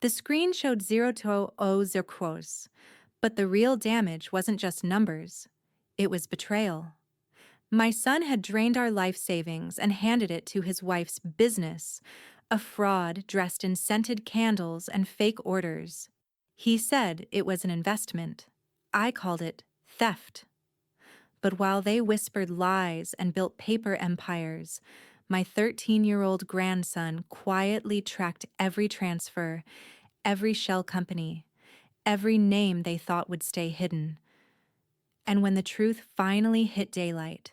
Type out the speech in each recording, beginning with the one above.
The screen showed 0 to 0 crores, but the real damage wasn't just numbers. It was betrayal. My son had drained our life savings and handed it to his wife's business, a fraud dressed in scented candles and fake orders. He said it was an investment. I called it theft. But while they whispered lies and built paper empires, my 13-year-old grandson quietly tracked every transfer, every shell company, every name they thought would stay hidden. And when the truth finally hit daylight,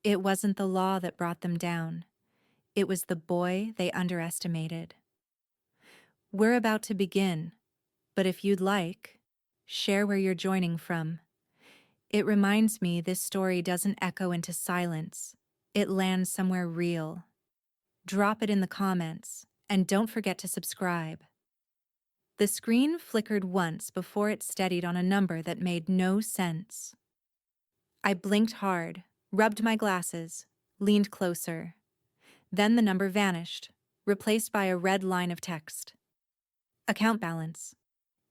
it wasn't the law that brought them down. It was the boy they underestimated. We're about to begin, but if you'd like, share where you're joining from. It reminds me this story doesn't echo into silence. It lands somewhere real. Drop it in the comments, and don't forget to subscribe. The screen flickered once before it steadied on a number that made no sense. I blinked hard, rubbed my glasses, leaned closer. Then the number vanished, replaced by a red line of text. Account balance.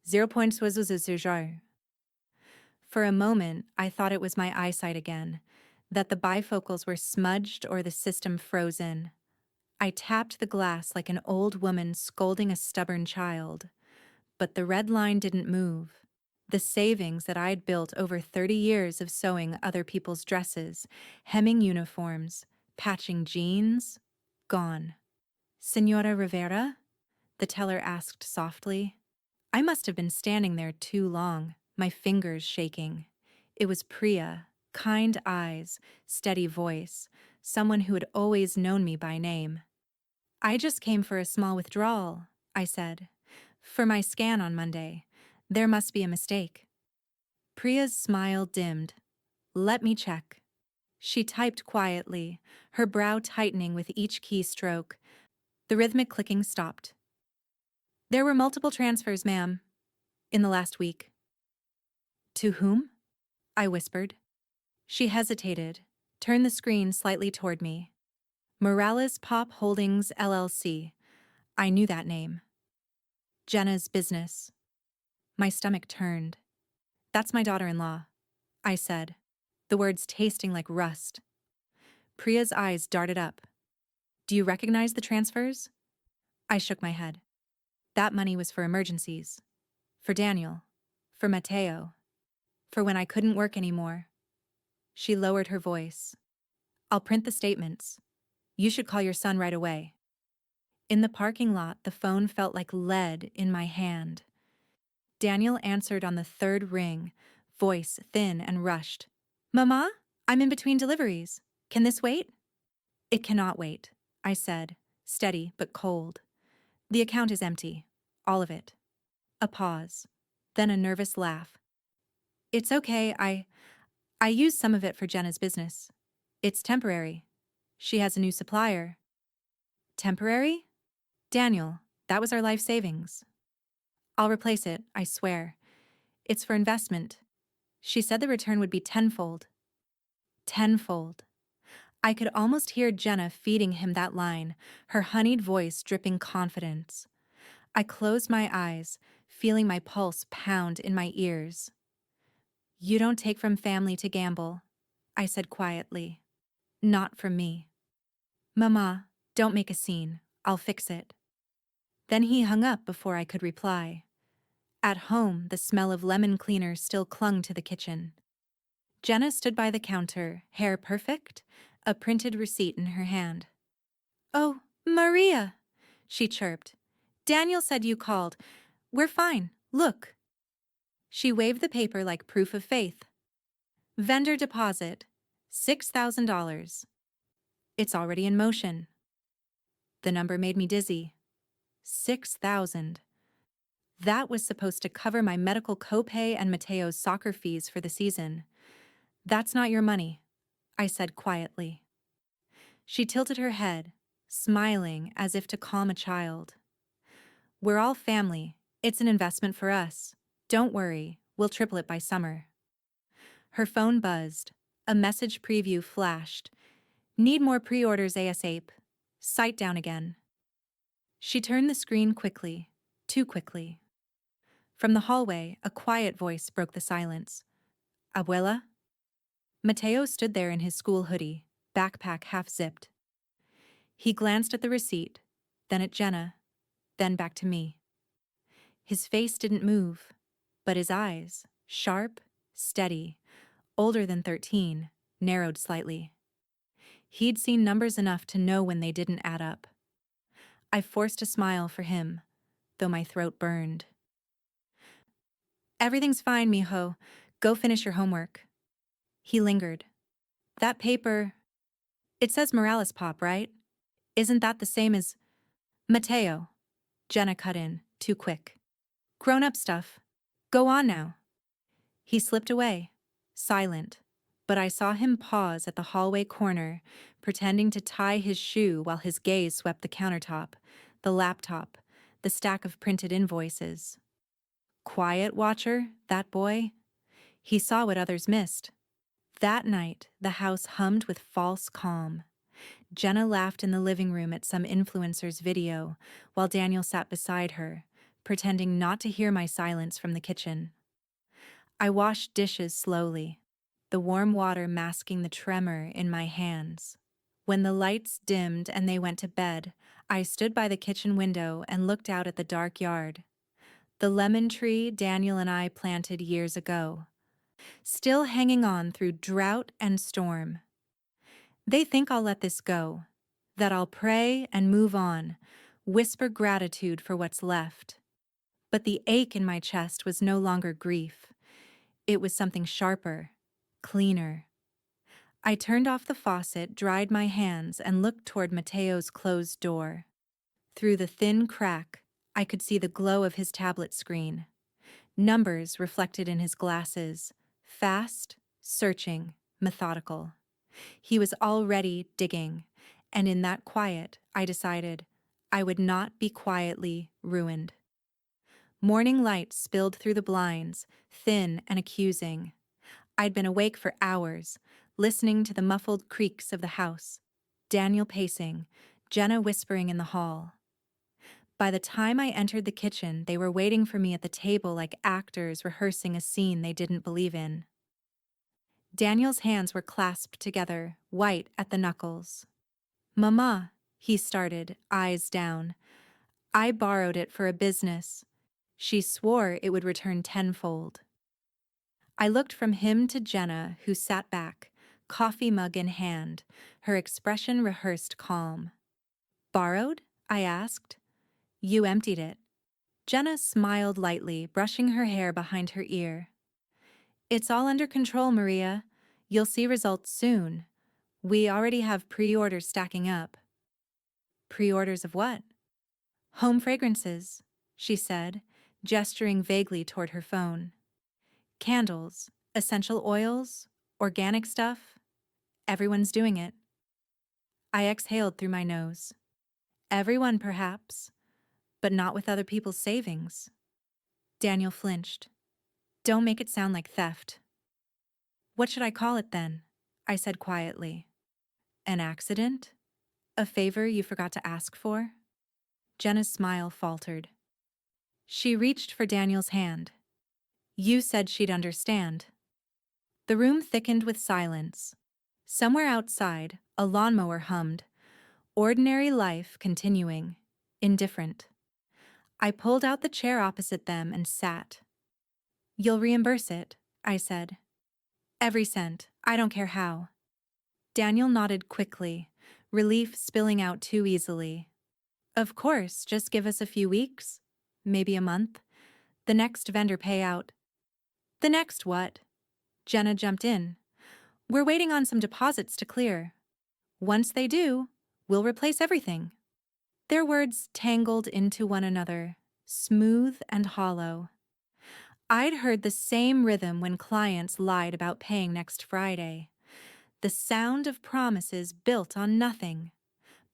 0.00. For a moment, I thought it was my eyesight again, that the bifocals were smudged or the system frozen. I tapped the glass like an old woman scolding a stubborn child. But the red line didn't move. The savings that I'd built over 30 years of sewing other people's dresses, hemming uniforms, patching jeans, gone. Senora Rivera? The teller asked softly. I must have been standing there too long, my fingers shaking. It was Priya, kind eyes, steady voice, someone who had always known me by name. I just came for a small withdrawal, I said. For my scan on Monday. There must be a mistake. Priya's smile dimmed. Let me check. She typed quietly, her brow tightening with each keystroke. The rhythmic clicking stopped. There were multiple transfers, ma'am, in the last week. To whom? I whispered. She hesitated, turned the screen slightly toward me. Morales Pop Holdings, LLC. I knew that name. Jenna's business. My stomach turned. That's my daughter-in-law, I said, the words tasting like rust. Priya's eyes darted up. Do you recognize the transfers? I shook my head. That money was for emergencies. For Daniel. For Mateo. For when I couldn't work anymore. She lowered her voice. I'll print the statements. You should call your son right away. In the parking lot, the phone felt like lead in my hand. Daniel answered on the third ring, voice thin and rushed. Mama, I'm in between deliveries. Can this wait? It cannot wait, I said, steady but cold. The account is empty. All of it. A pause. Then a nervous laugh. It's okay, I used some of it for Jenna's business. It's temporary. She has a new supplier. Temporary? Daniel, that was our life savings. I'll replace it, I swear. It's for investment. She said the return would be tenfold. Tenfold. I could almost hear Jenna feeding him that line, her honeyed voice dripping confidence. I closed my eyes, feeling my pulse pound in my ears. You don't take from family to gamble, I said quietly. Not from me. Mama, don't make a scene. I'll fix it. Then he hung up before I could reply. At home, the smell of lemon cleaner still clung to the kitchen. Jenna stood by the counter, hair perfect, a printed receipt in her hand. Oh, Maria, she chirped. Daniel said you called. We're fine. Look. She waved the paper like proof of faith. Vendor deposit, $6,000. It's already in motion. The number made me dizzy. 6,000. That was supposed to cover my medical copay and Mateo's soccer fees for the season. That's not your money, I said quietly. She tilted her head, smiling as if to calm a child. We're all family. It's an investment for us. Don't worry, we'll triple it by summer. Her phone buzzed. A message preview flashed. Need more pre-orders ASAP. Sight down again. She turned the screen quickly. too quickly. From the hallway, a quiet voice broke the silence. Abuela? Mateo stood there in his school hoodie, backpack half-zipped. He glanced at the receipt, then at Jenna, then back to me. His face didn't move, but his eyes, sharp, steady, older than 13, narrowed slightly. He'd seen numbers enough to know when they didn't add up. I forced a smile for him, though my throat burned. Everything's fine, mijo. Go finish your homework. He lingered. That paper, it says Morales Pop, right? Isn't that the same as Mateo? Jenna cut in, too quick. Grown-up stuff. Go on now. He slipped away, silent, but I saw him pause at the hallway corner, pretending to tie his shoe while his gaze swept the countertop, the laptop, the stack of printed invoices. Quiet watcher, that boy. He saw what others missed. That night, the house hummed with false calm. Jenna laughed in the living room at some influencer's video, while Daniel sat beside her, pretending not to hear my silence from the kitchen. I washed dishes slowly, the warm water masking the tremor in my hands. When the lights dimmed and they went to bed, I stood by the kitchen window and looked out at the dark yard. The lemon tree Daniel and I planted years ago, still hanging on through drought and storm. They think I'll let this go, that I'll pray and move on, whisper gratitude for what's left. But the ache in my chest was no longer grief. It was something sharper, cleaner. I turned off the faucet, dried my hands, and looked toward Mateo's closed door. Through the thin crack, I could see the glow of his tablet screen. Numbers reflected in his glasses, fast, searching, methodical. He was already digging, and in that quiet, I decided I would not be quietly ruined. Morning light spilled through the blinds, thin and accusing. I'd been awake for hours, listening to the muffled creaks of the house, Daniel pacing, Jenna whispering in the hall. By the time I entered the kitchen, they were waiting for me at the table like actors rehearsing a scene they didn't believe in. Daniel's hands were clasped together, white at the knuckles. "Mama," he started, eyes down. "I borrowed it for a business." She swore it would return tenfold. I looked from him to Jenna, who sat back, coffee mug in hand, her expression rehearsed calm. "Borrowed?" I asked. "You emptied it." Jenna smiled lightly, brushing her hair behind her ear. "It's all under control, Maria. You'll see results soon. We already have pre-orders stacking up." "Pre-orders of what?" "Home fragrances," she said, gesturing vaguely toward her phone. "Candles, essential oils, organic stuff. Everyone's doing it." I exhaled through my nose. Everyone, perhaps, but not with other people's savings. Daniel flinched. "Don't make it sound like theft." "What should I call it then?" I said quietly. "An accident? A favor you forgot to ask for?" Jenna's smile faltered. She reached for Daniel's hand. "You said she'd understand." The room thickened with silence. Somewhere outside, a lawnmower hummed. Ordinary life continuing, indifferent. I pulled out the chair opposite them and sat. "You'll reimburse it," I said. "Every cent. I don't care how." Daniel nodded quickly, relief spilling out too easily. "Of course, just give us a few weeks, maybe a month. The next vendor payout." "The next what?" Jenna jumped in. "We're waiting on some deposits to clear. Once they do, we'll replace everything." Their words tangled into one another, smooth and hollow. I'd heard the same rhythm when clients lied about paying next Friday. The sound of promises built on nothing.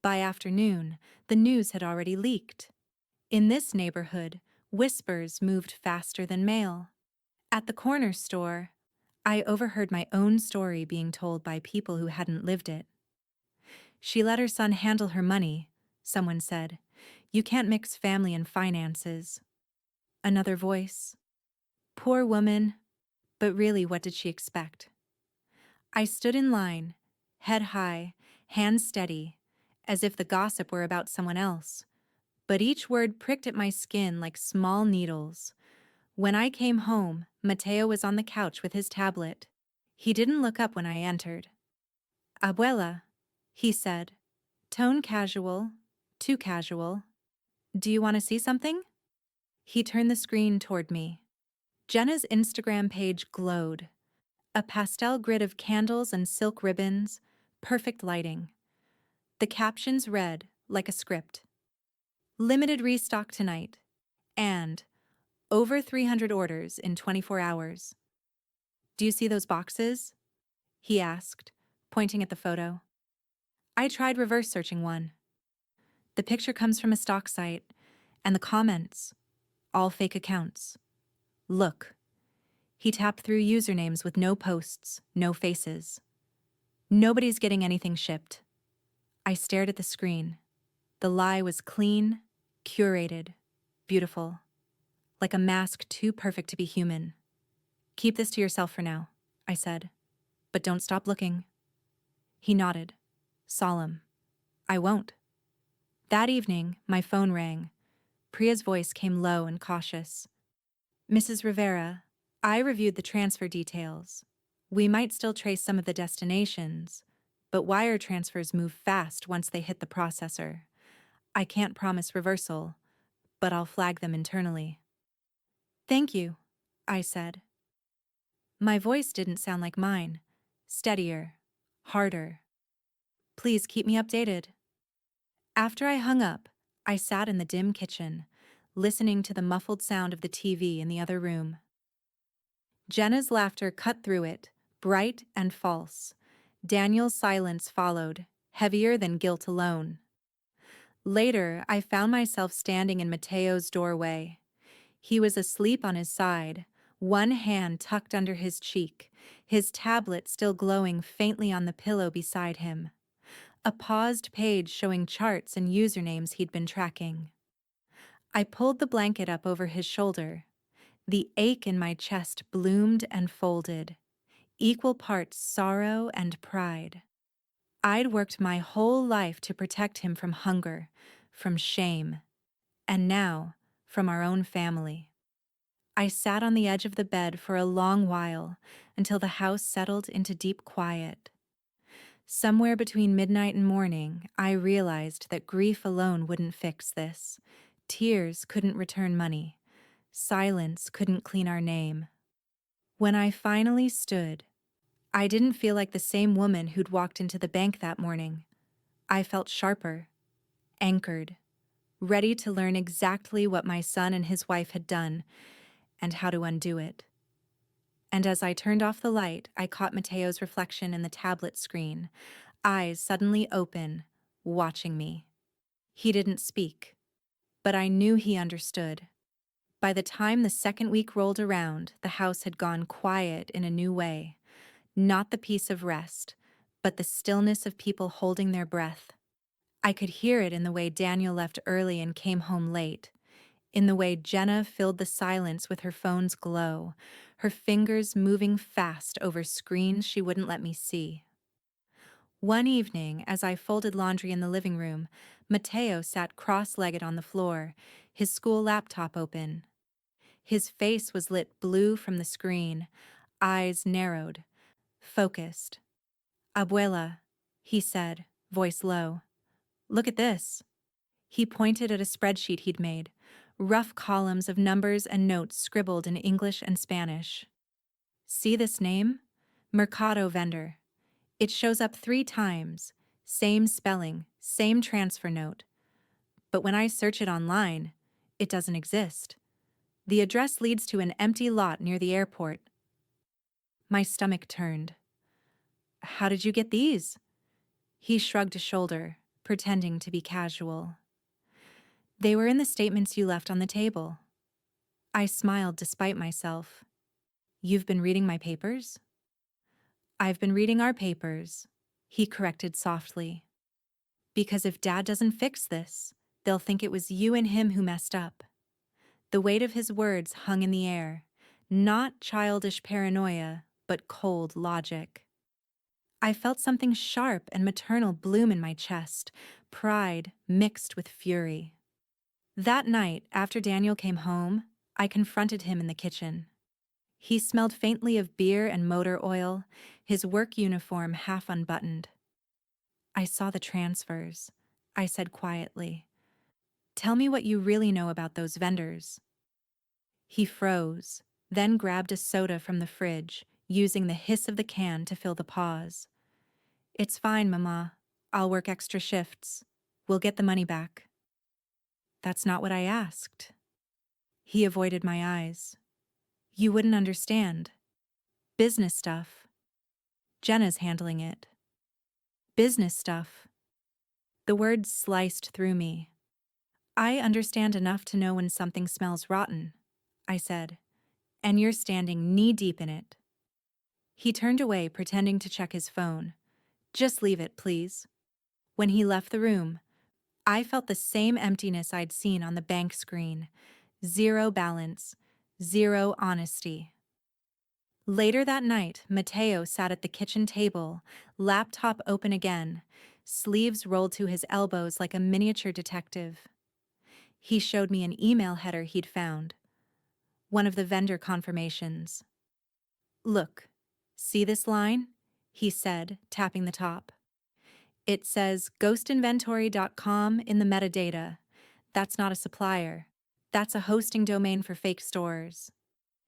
By afternoon, the news had already leaked. In this neighborhood, whispers moved faster than mail. At the corner store, I overheard my own story being told by people who hadn't lived it. "She let her son handle her money," someone said. "You can't mix family and finances." Another voice. Poor woman, but really, what did she expect? I stood in line, head high, hands steady, as if the gossip were about someone else. But each word pricked at my skin like small needles. When I came home, Mateo was on the couch with his tablet. He didn't look up when I entered. Abuela, he said, tone casual, too casual. Do you want to see something? He turned the screen toward me. Jenna's Instagram page glowed. A pastel grid of candles and silk ribbons, perfect lighting. The captions read, like a script, limited restock tonight, and over 300 orders in 24 hours. Do you see those boxes? He asked, pointing at the photo. I tried reverse searching one. The picture comes from a stock site, and the comments, all fake accounts. Look. He tapped through usernames with no posts, no faces. Nobody's getting anything shipped. I stared at the screen. The lie was clean, curated, beautiful, like a mask too perfect to be human. Keep this to yourself for now, I said, but don't stop looking. He nodded, solemn. I won't. That evening, my phone rang. Priya's voice came low and cautious. Mrs. Rivera, I reviewed the transfer details. We might still trace some of the destinations, but wire transfers move fast once they hit the processor. I can't promise reversal, but I'll flag them internally. Thank you, I said. My voice didn't sound like mine. Steadier, harder. Please keep me updated. After I hung up, I sat in the dim kitchen, listening to the muffled sound of the TV in the other room. Jenna's laughter cut through it, bright and false. Daniel's silence followed, heavier than guilt alone. Later, I found myself standing in Mateo's doorway. He was asleep on his side, one hand tucked under his cheek, his tablet still glowing faintly on the pillow beside him. A paused page showing charts and usernames he'd been tracking. I pulled the blanket up over his shoulder. The ache in my chest bloomed and folded, equal parts sorrow and pride. I'd worked my whole life to protect him from hunger, from shame, and now from our own family. I sat on the edge of the bed for a long while until the house settled into deep quiet. Somewhere between midnight and morning, I realized that grief alone wouldn't fix this. Tears couldn't return money. Silence couldn't clean our name. When I finally stood, I didn't feel like the same woman who'd walked into the bank that morning. I felt sharper, anchored, ready to learn exactly what my son and his wife had done and how to undo it. And as I turned off the light, I caught Mateo's reflection in the tablet screen, eyes suddenly open, watching me. He didn't speak, but I knew he understood. By the time the second week rolled around, the house had gone quiet in a new way. Not the peace of rest, but the stillness of people holding their breath. I could hear it in the way Daniel left early and came home late, in the way Jenna filled the silence with her phone's glow, her fingers moving fast over screens she wouldn't let me see. One evening, as I folded laundry in the living room, Mateo sat cross-legged on the floor, his school laptop open. His face was lit blue from the screen, eyes narrowed, focused. Abuela, he said, voice low. Look at this. He pointed at a spreadsheet he'd made, rough columns of numbers and notes scribbled in English and Spanish. See this name? Mercado vendor. It shows up 3 times, same spelling, same transfer note. But when I search it online, it doesn't exist. The address leads to an empty lot near the airport. My stomach turned. How did you get these? He shrugged a shoulder, pretending to be casual. They were in the statements you left on the table. I smiled despite myself. You've been reading my papers? I've been reading our papers, he corrected softly. Because if Dad doesn't fix this, they'll think it was you and him who messed up. The weight of his words hung in the air, not childish paranoia, but cold logic. I felt something sharp and maternal bloom in my chest, pride mixed with fury. That night, after Daniel came home, I confronted him in the kitchen. He smelled faintly of beer and motor oil, his work uniform half unbuttoned. "I saw the transfers," I said quietly. "Tell me what you really know about those vendors." He froze, then grabbed a soda from the fridge, using the hiss of the can to fill the pause. "It's fine, Mama. I'll work extra shifts. We'll get the money back." "That's not what I asked." He avoided my eyes. "You wouldn't understand. Business stuff. Jenna's handling it." "Business stuff." The words sliced through me. "I understand enough to know when something smells rotten," I said, "and you're standing knee-deep in it." He turned away, pretending to check his phone. "Just leave it, please." When he left the room, I felt the same emptiness I'd seen on the bank screen. Zero balance, zero honesty. Later that night, Mateo sat at the kitchen table, laptop open again, sleeves rolled to his elbows like a miniature detective. He showed me an email header he'd found, one of the vendor confirmations. "Look, see this line?" he said, tapping the top. "It says ghostinventory.com in the metadata. That's not a supplier. That's a hosting domain for fake stores."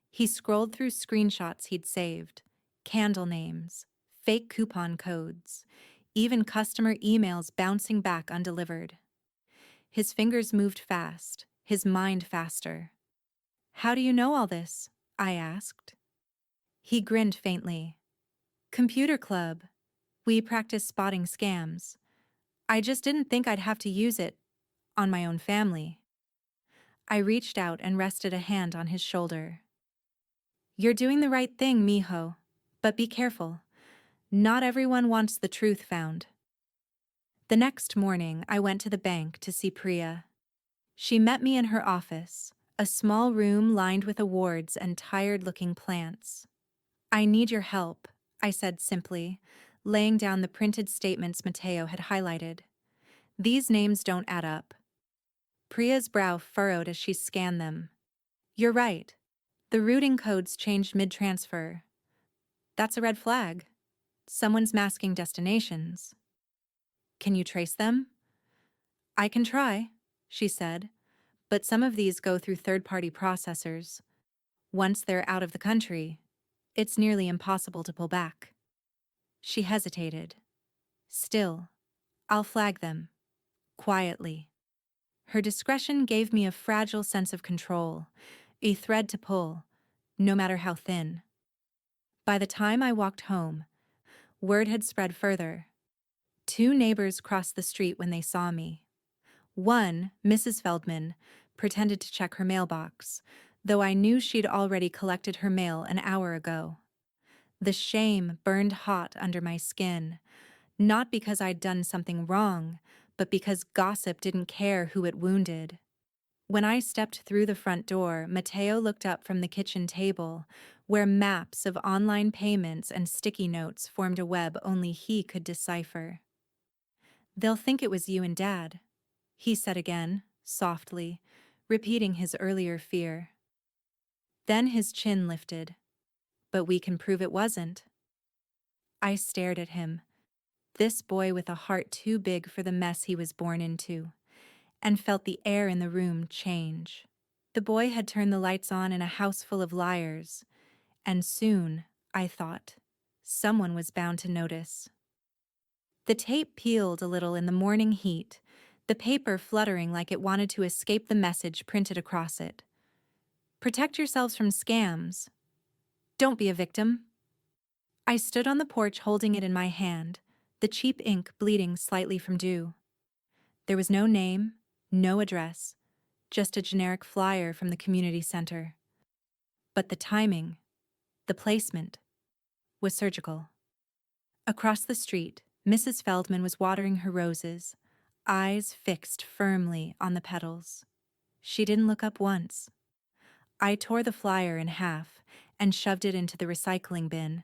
He scrolled through screenshots he'd saved, candle names, fake coupon codes, even customer emails bouncing back undelivered. His fingers moved fast, his mind faster. "How do you know all this?" I asked. He grinned faintly. "Computer club. We practice spotting scams. I just didn't think I'd have to use it on my own family." I reached out and rested a hand on his shoulder. "You're doing the right thing, mijo, but be careful. Not everyone wants the truth found." The next morning, I went to the bank to see Priya. She met me in her office, a small room lined with awards and tired-looking plants. "I need your help," I said simply, laying down the printed statements Mateo had highlighted. "These names don't add up." Priya's brow furrowed as she scanned them. "You're right. The routing codes changed mid-transfer. That's a red flag. Someone's masking destinations." "Can you trace them?" "I can try," she said, "but some of these go through third-party processors. Once they're out of the country, it's nearly impossible to pull back." She hesitated. "Still, I'll flag them. Quietly." Her discretion gave me a fragile sense of control, a thread to pull, no matter how thin. By the time I walked home, word had spread further. 2 neighbors crossed the street when they saw me. One, Mrs. Feldman, pretended to check her mailbox, though I knew she'd already collected her mail an hour ago. The shame burned hot under my skin, not because I'd done something wrong, but because gossip didn't care who it wounded. When I stepped through the front door, Mateo looked up from the kitchen table, where maps of online payments and sticky notes formed a web only he could decipher. "They'll think it was you and Dad," he said again, softly, repeating his earlier fear. Then his chin lifted. "But we can prove it wasn't." I stared at him, this boy with a heart too big for the mess he was born into, and felt the air in the room change. The boy had turned the lights on in a house full of liars, and soon, I thought, someone was bound to notice. The tape peeled a little in the morning heat, the paper fluttering like it wanted to escape the message printed across it. "Protect yourselves from scams. Don't be a victim." I stood on the porch holding it in my hand, the cheap ink bleeding slightly from dew. There was no name, no address, just a generic flyer from the community center. But the timing, the placement, was surgical. Across the street, Mrs. Feldman was watering her roses, eyes fixed firmly on the petals. She didn't look up once. I tore the flyer in half and shoved it into the recycling bin,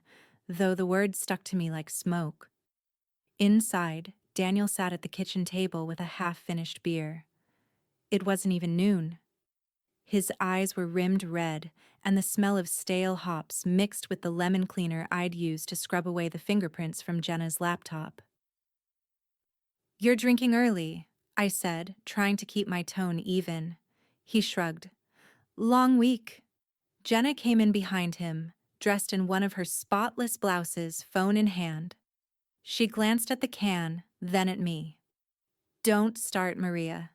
though the words stuck to me like smoke. Inside, Daniel sat at the kitchen table with a half-finished beer. It wasn't even noon. His eyes were rimmed red, and the smell of stale hops mixed with the lemon cleaner I'd used to scrub away the fingerprints from Jenna's laptop. "You're drinking early," I said, trying to keep my tone even. He shrugged. "Long week." Jenna came in behind him, dressed in one of her spotless blouses, phone in hand. She glanced at the can, then at me. "Don't start, Maria.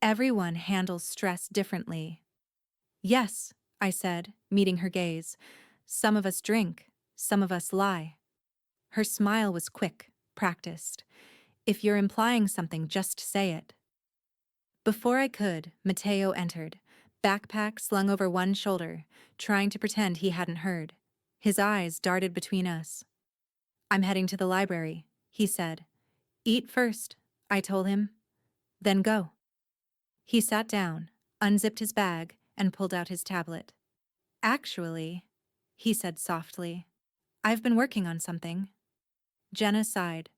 Everyone handles stress differently." "Yes," I said, meeting her gaze. "Some of us drink, some of us lie." Her smile was quick, practiced. "If you're implying something, just say it." Before I could, Mateo entered, backpack slung over one shoulder, trying to pretend he hadn't heard. His eyes darted between us. "I'm heading to the library," he said. "Eat first," I told him. "Then go." He sat down, unzipped his bag, and pulled out his tablet. "Actually," he said softly, "I've been working on something." Jenna sighed.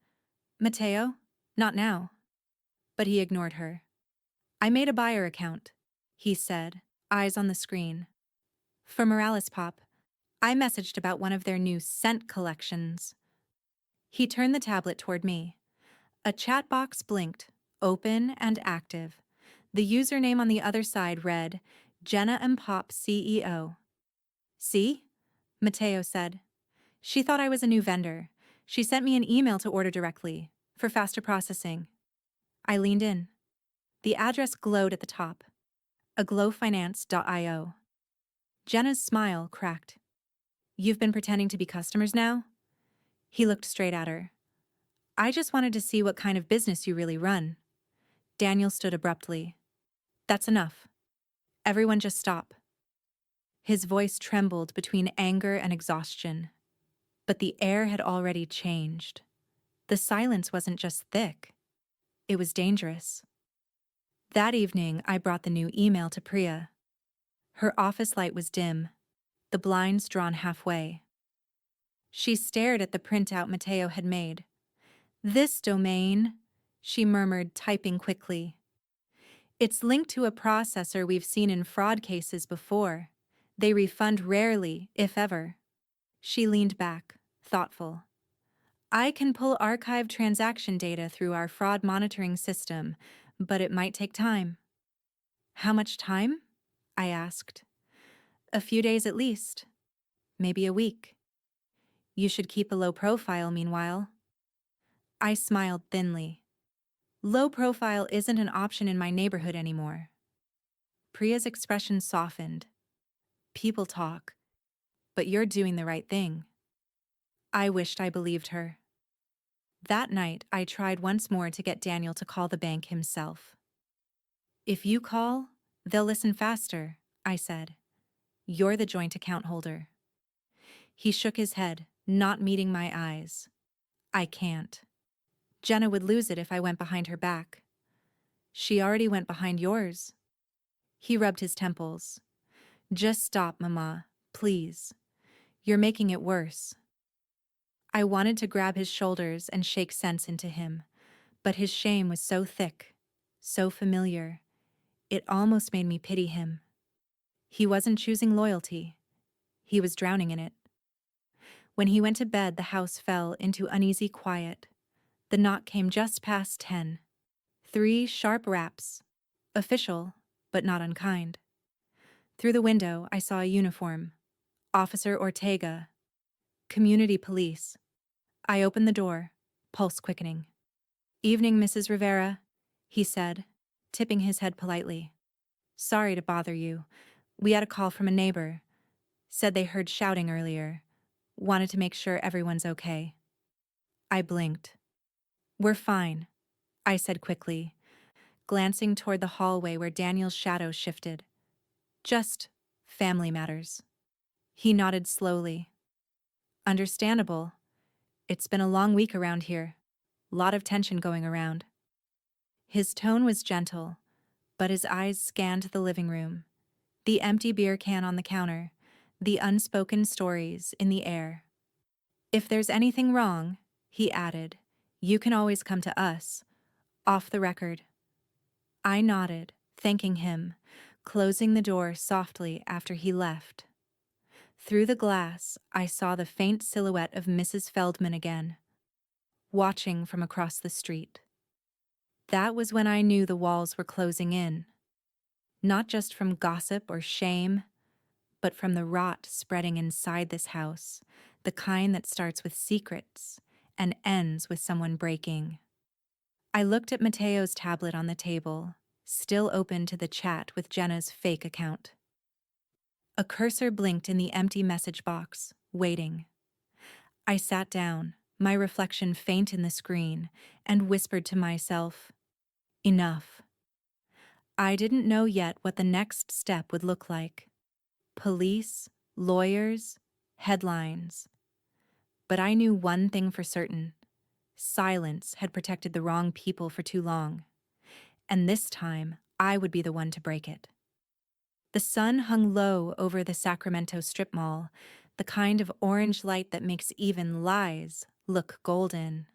"Mateo? Not now." But he ignored her. "I made a buyer account," he said, eyes on the screen. "For Morales Pop. I messaged about one of their new scent collections." He turned the tablet toward me. A chat box blinked, open and active. The username on the other side read, "Jenna and Pop CEO." "See?" Mateo said. "She thought I was a new vendor. She sent me an email to order directly, for faster processing." I leaned in. The address glowed at the top. aglowfinance.io. Jenna's smile cracked. "You've been pretending to be customers now?" He looked straight at her. "I just wanted to see what kind of business you really run." Daniel stood abruptly. "That's enough. Everyone just stop." His voice trembled between anger and exhaustion. But the air had already changed. The silence wasn't just thick. It was dangerous. That evening, I brought the new email to Priya. Her office light was dim, the blinds drawn halfway. She stared at the printout Mateo had made. "This domain," she murmured, typing quickly. "It's linked to a processor we've seen in fraud cases before. They refund rarely, if ever." She leaned back, thoughtful. "I can pull archived transaction data through our fraud monitoring system, but it might take time." "How much time?" I asked. "A few days at least. Maybe a week. You should keep a low profile meanwhile." I smiled thinly. Low profile isn't an option in my neighborhood anymore. Priya's expression softened. "People talk, but you're doing the right thing." I wished I believed her. That night, I tried once more to get Daniel to call the bank himself. "If you call, they'll listen faster," I said. "You're the joint account holder." He shook his head, not meeting my eyes. "I can't. Jenna would lose it if I went behind her back." "She already went behind yours." He rubbed his temples. "Just stop, Mama, please. You're making it worse." I wanted to grab his shoulders and shake sense into him, but his shame was so thick, so familiar. It almost made me pity him. He wasn't choosing loyalty. He was drowning in it. When he went to bed, the house fell into uneasy quiet. The knock came just past 10. 3 sharp raps. Official, but not unkind. Through the window, I saw a uniform. Officer Ortega. Community police. I opened the door, pulse quickening. "Evening, Mrs. Rivera," he said, tipping his head politely. "Sorry to bother you. We had a call from a neighbor. Said they heard shouting earlier. Wanted to make sure everyone's okay." I blinked. "We're fine," I said quickly, glancing toward the hallway where Daniel's shadow shifted. "Just family matters." He nodded slowly. "Understandable. It's been a long week around here. Lot of tension going around." His tone was gentle, but his eyes scanned the living room. The empty beer can on the counter, the unspoken stories in the air. If there's anything wrong, he added, you can always come to us, off the record. I nodded, thanking him, closing the door softly after he left. Through the glass, I saw the faint silhouette of Mrs. Feldman again, watching from across the street. That was when I knew the walls were closing in, not just from gossip or shame, but from the rot spreading inside this house, the kind that starts with secrets and ends with someone breaking. I looked at Mateo's tablet on the table, still open to the chat with Jenna's fake account. A cursor blinked in the empty message box, waiting. I sat down, my reflection faint in the screen, and whispered to myself, enough. I didn't know yet what the next step would look like. Police, lawyers, headlines. But I knew one thing for certain. Silence had protected the wrong people for too long. And this time, I would be the one to break it. The sun hung low over the Sacramento strip mall, the kind of orange light that makes even lies look golden.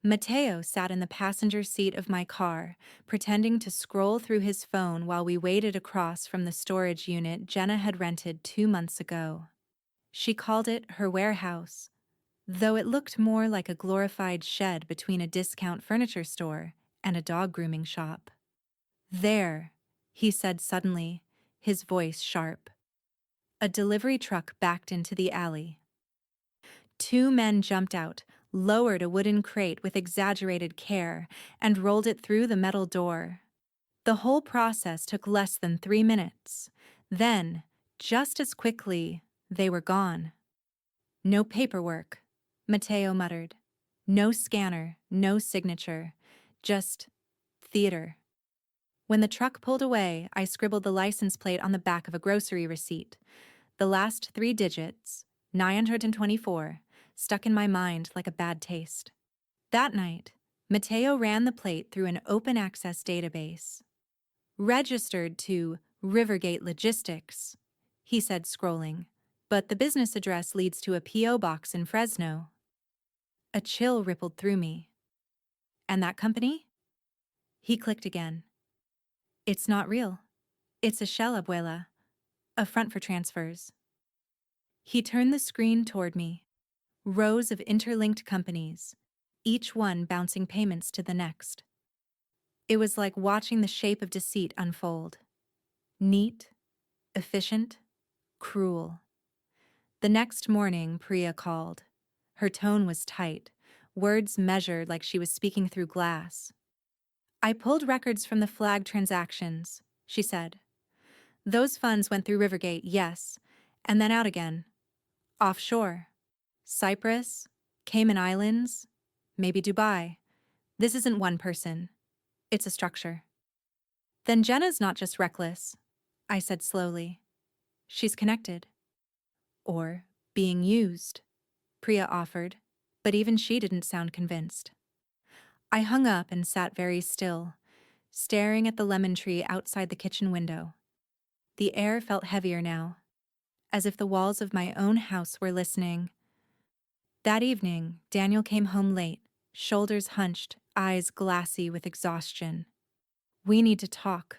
Mateo sat in the passenger seat of my car, pretending to scroll through his phone while we waited across from the storage unit Jenna had rented 2 months ago. She called it her warehouse, though it looked more like a glorified shed between a discount furniture store and a dog grooming shop. There, he said suddenly, his voice sharp. A delivery truck backed into the alley. 2 men jumped out, lowered a wooden crate with exaggerated care, and rolled it through the metal door. The whole process took less than 3 minutes. Then, just as quickly, they were gone. No paperwork, Mateo muttered. No scanner, no signature, just theater. When the truck pulled away, I scribbled the license plate on the back of a grocery receipt. The last 3 digits, 924, stuck in my mind like a bad taste. That night, Mateo ran the plate through an open-access database. Registered to Rivergate Logistics, he said, scrolling, but the business address leads to a P.O. box in Fresno. A chill rippled through me. And that company? He clicked again. It's not real. It's a shell, abuela. A front for transfers. He turned the screen toward me. Rows of interlinked companies, each one bouncing payments to the next. It was like watching the shape of deceit unfold. Neat, efficient, cruel. The next morning, Priya called. Her tone was tight, words measured like she was speaking through glass. I pulled records from the flagged transactions, she said. Those funds went through Rivergate, yes, and then out again. Offshore. Cyprus, Cayman Islands, maybe Dubai. This isn't one person. It's a structure. Then Jenna's not just reckless, I said slowly. She's connected. Or being used, Priya offered, but even she didn't sound convinced. I hung up and sat very still, staring at the lemon tree outside the kitchen window. The air felt heavier now, as if the walls of my own house were listening. That evening, Daniel came home late, shoulders hunched, eyes glassy with exhaustion. We need to talk,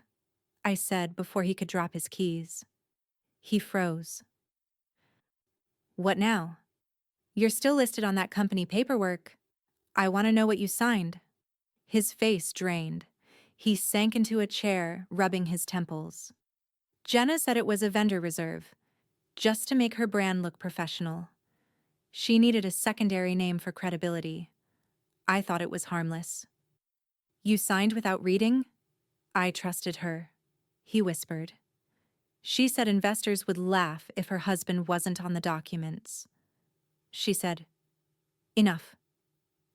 I said before he could drop his keys. He froze. What now? You're still listed on that company paperwork. I want to know what you signed. His face drained. He sank into a chair, rubbing his temples. Jenna said it was a vendor reserve, just to make her brand look professional. She needed a secondary name for credibility. I thought it was harmless. You signed without reading? I trusted her, he whispered. She said investors would laugh if her husband wasn't on the documents. She said, enough.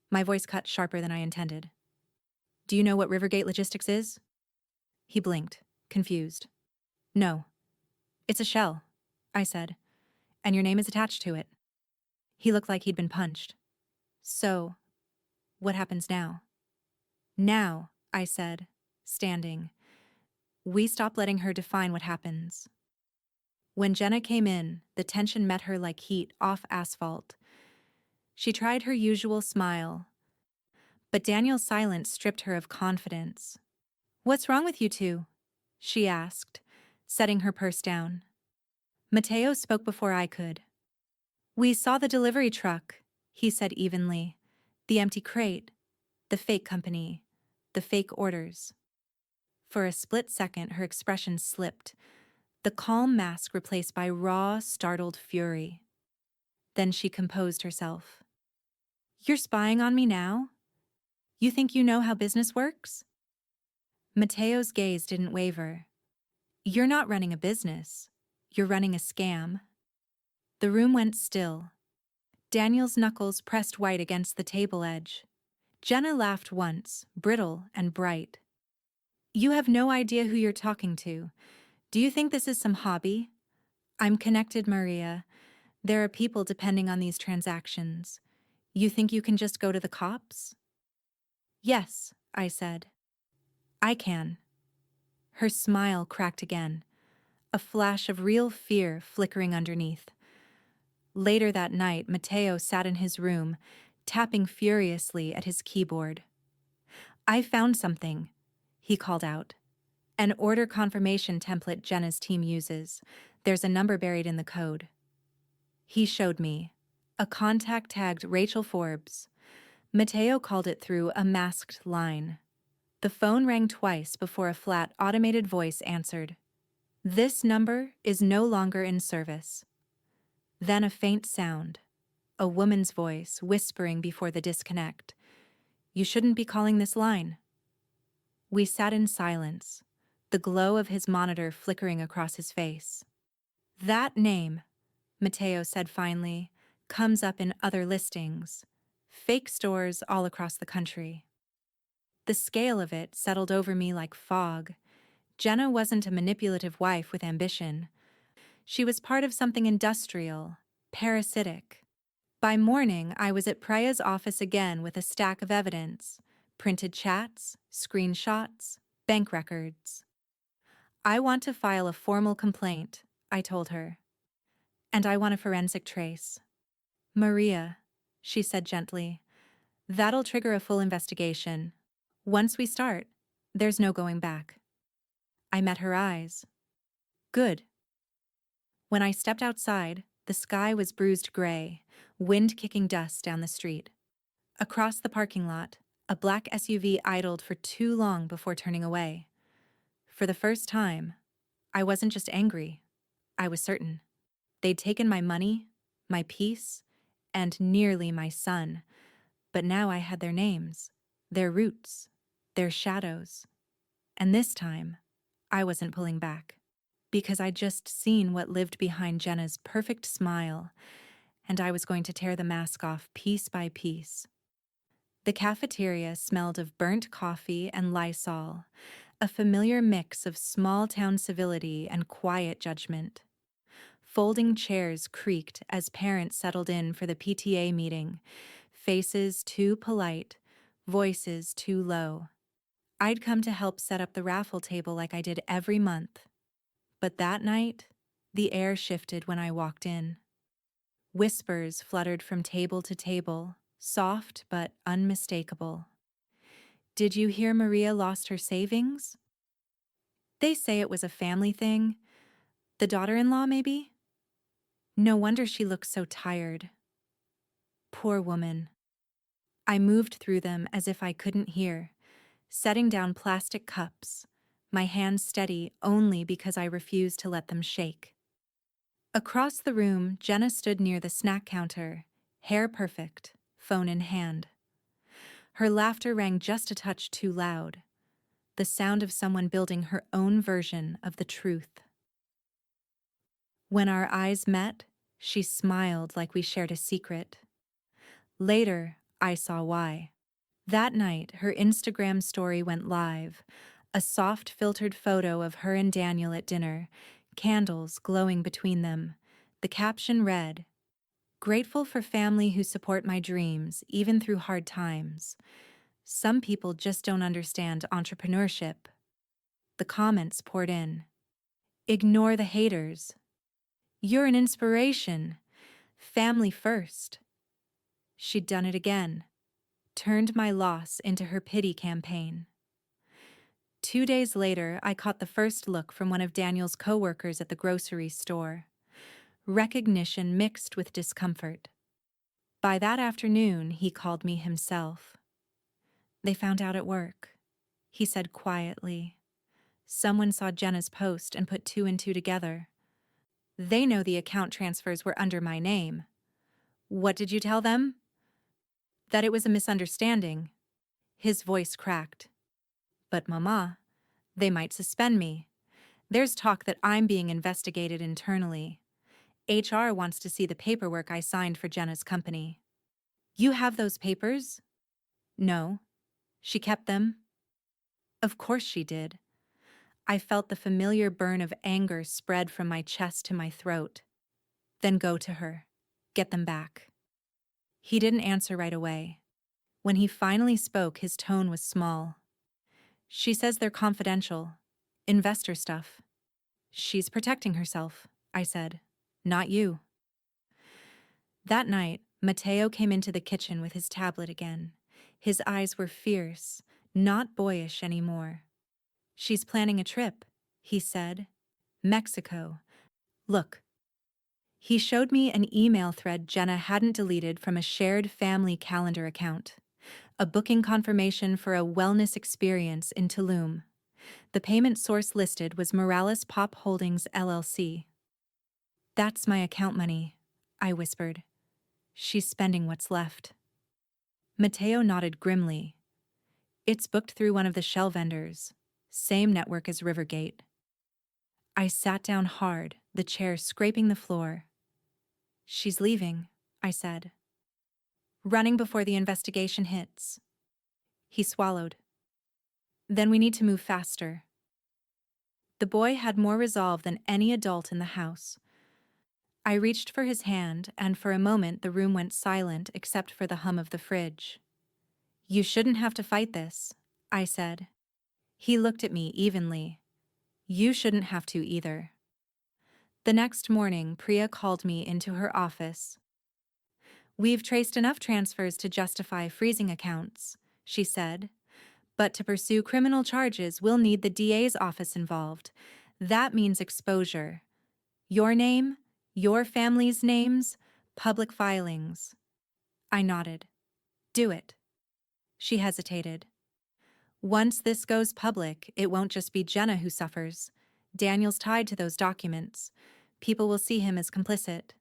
My voice cut sharper than I intended. Do you know what Rivergate Logistics is? He blinked, confused. No. It's a shell, I said, and your name is attached to it. He looked like he'd been punched. So, what happens now? Now, I said, standing. We stop letting her define what happens. When Jenna came in, the tension met her like heat off asphalt. She tried her usual smile, but Daniel's silence stripped her of confidence. "What's wrong with you two?" she asked, setting her purse down. Mateo spoke before I could. "We saw the delivery truck," he said evenly. "The empty crate, the fake company, the fake orders." For a split second, her expression slipped, the calm mask replaced by raw, startled fury. Then she composed herself. "You're spying on me now? You think you know how business works?" Mateo's gaze didn't waver. "You're not running a business. You're running a scam." The room went still. Daniel's knuckles pressed white against the table edge. Jenna laughed once, brittle and bright. "You have no idea who you're talking to. Do you think this is some hobby? I'm connected, Maria. There are people depending on these transactions. You think you can just go to the cops?" "Yes," I said. "I can." Her smile cracked again, a flash of real fear flickering underneath. Later that night, Mateo sat in his room, tapping furiously at his keyboard. "I found something," he called out. "An order confirmation template Jenna's team uses. There's a number buried in the code." He showed me. A contact tagged Rachel Forbes. Mateo called it through a masked line. The phone rang twice before a flat, automated voice answered. "This number is no longer in service." Then a faint sound, a woman's voice whispering before the disconnect. "You shouldn't be calling this line." We sat in silence, the glow of his monitor flickering across his face. "That name," Mateo said finally, "comes up in other listings. Fake stores all across the country." The scale of it settled over me like fog. Jenna wasn't a manipulative wife with ambition. She was part of something industrial, parasitic. By morning, I was at Praya's office again with a stack of evidence, printed chats, screenshots, bank records. "I want to file a formal complaint," I told her. "And I want a forensic trace." "Maria," she said gently, "that'll trigger a full investigation. Once we start, there's no going back." I met her eyes. "Good." When I stepped outside, the sky was bruised gray, wind kicking dust down the street. Across the parking lot, a black SUV idled for too long before turning away. For the first time, I wasn't just angry. I was certain. They'd taken my money, my peace, and nearly my son. But now I had their names, their roots, their shadows. And this time, I wasn't pulling back. Because I'd just seen what lived behind Jenna's perfect smile, and I was going to tear the mask off piece by piece. The cafeteria smelled of burnt coffee and Lysol, a familiar mix of small-town civility and quiet judgment. Folding chairs creaked as parents settled in for the PTA meeting, faces too polite, voices too low. I'd come to help set up the raffle table like I did every month. But that night, the air shifted when I walked in. Whispers fluttered from table to table, soft but unmistakable. "Did you hear Maria lost her savings?" "They say it was a family thing. The daughter-in-law, maybe?" "No wonder she looks so tired." Poor woman. I moved through them as if I couldn't hear, setting down plastic cups, my hands steady only because I refused to let them shake. Across the room, Jenna stood near the snack counter, hair perfect, phone in hand. Her laughter rang just a touch too loud, the sound of someone building her own version of the truth. When our eyes met, she smiled like we shared a secret. Later, I saw why. That night, her Instagram story went live, a soft filtered photo of her and Daniel at dinner, candles glowing between them. The caption read, "Grateful for family who support my dreams, even through hard times. Some people just don't understand entrepreneurship." The comments poured in. Ignore the haters. You're an inspiration. Family first. She'd done it again. Turned my loss into her pity campaign. 2 days later, I caught the first look from one of Daniel's coworkers at the grocery store. Recognition mixed with discomfort. By that afternoon, he called me himself. They found out at work, he said quietly. Someone saw Jenna's post and put 2 and 2 together. They know the account transfers were under my name. What did you tell them? That it was a misunderstanding. His voice cracked. But Mama, they might suspend me. There's talk that I'm being investigated internally. HR wants to see the paperwork I signed for Jenna's company. You have those papers? No. She kept them? Of course she did. I felt the familiar burn of anger spread from my chest to my throat. Then go to her. Get them back. He didn't answer right away. When he finally spoke, his tone was small. She says they're confidential. Investor stuff. She's protecting herself, I said. Not you. That night, Matteo came into the kitchen with his tablet again. His eyes were fierce, not boyish anymore. She's planning a trip, he said. Mexico. Look. He showed me an email thread Jenna hadn't deleted from a shared family calendar account. A booking confirmation for a wellness experience in Tulum. The payment source listed was Morales Pop Holdings, LLC. That's my account money, I whispered. She's spending what's left. Matteo nodded grimly. It's booked through one of the shell vendors. Same network as Rivergate. I sat down hard, the chair scraping the floor. She's leaving, I said. Running before the investigation hits. He swallowed. Then we need to move faster. The boy had more resolve than any adult in the house. I reached for his hand, and for a moment the room went silent except for the hum of the fridge. You shouldn't have to fight this, I said. He looked at me evenly. You shouldn't have to either. The next morning, Priya called me into her office. We've traced enough transfers to justify freezing accounts, she said. But to pursue criminal charges, we'll need the DA's office involved. That means exposure. Your name, your family's names, public filings. I nodded. Do it. She hesitated. Once this goes public, it won't just be Jenna who suffers. Daniel's tied to those documents. People will see him as complicit.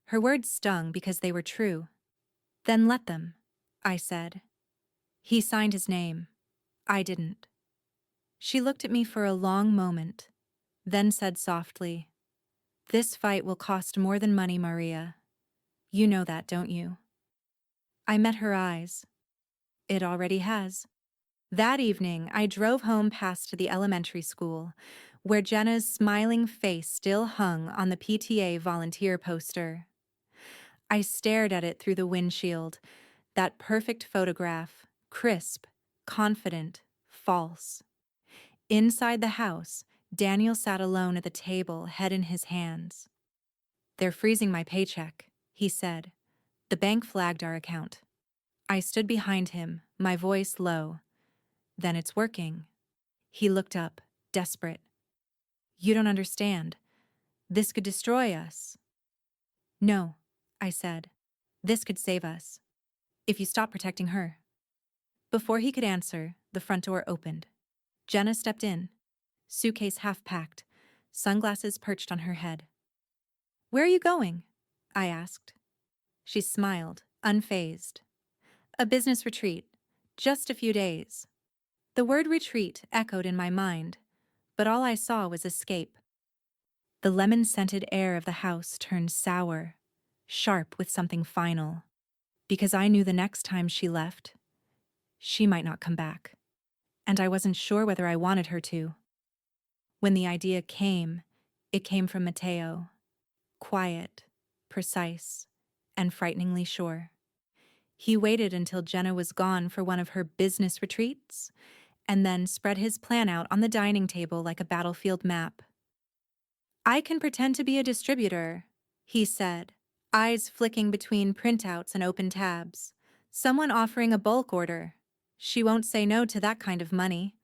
Her words stung because they were true. Then let them, I said. He signed his name. I didn't. She looked at me for a long moment, then said softly, This fight will cost more than money, Maria. You know that, don't you? I met her eyes. It already has. That evening, I drove home past the elementary school, where Jenna's smiling face still hung on the PTA volunteer poster. I stared at it through the windshield, that perfect photograph, crisp, confident, false. Inside the house, Daniel sat alone at the table, head in his hands. They're freezing my paycheck, he said. The bank flagged our account. I stood behind him, my voice low. Then it's working. He looked up, desperate. You don't understand. This could destroy us. No, I said. This could save us. If you stop protecting her. Before he could answer, the front door opened. Jenna stepped in, suitcase half-packed, sunglasses perched on her head. Where are you going? I asked. She smiled, unfazed. A business retreat. Just a few days. The word retreat echoed in my mind, but all I saw was escape. The lemon-scented air of the house turned sour, sharp with something final, because I knew the next time she left, she might not come back, and I wasn't sure whether I wanted her to. When the idea came, it came from Matteo, quiet, precise, and frighteningly sure. He waited until Jenna was gone for one of her business retreats, and then spread his plan out on the dining table like a battlefield map. "I can pretend to be a distributor," he said, eyes flicking between printouts and open tabs. "Someone offering a bulk order. She won't say no to that kind of money."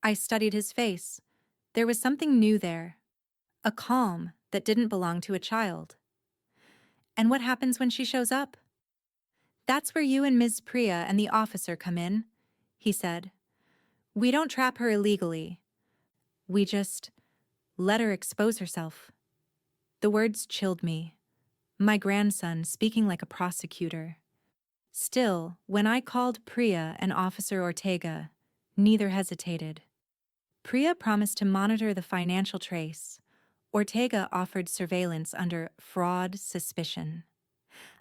I studied his face. There was something new there, a calm that didn't belong to a child. "And what happens when she shows up?" "That's where you and Ms. Priya and the officer come in," he said. "We don't trap her illegally. We just let her expose herself." The words chilled me. My grandson speaking like a prosecutor. Still, when I called Priya and Officer Ortega, neither hesitated. Priya promised to monitor the financial trace. Ortega offered surveillance under fraud suspicion.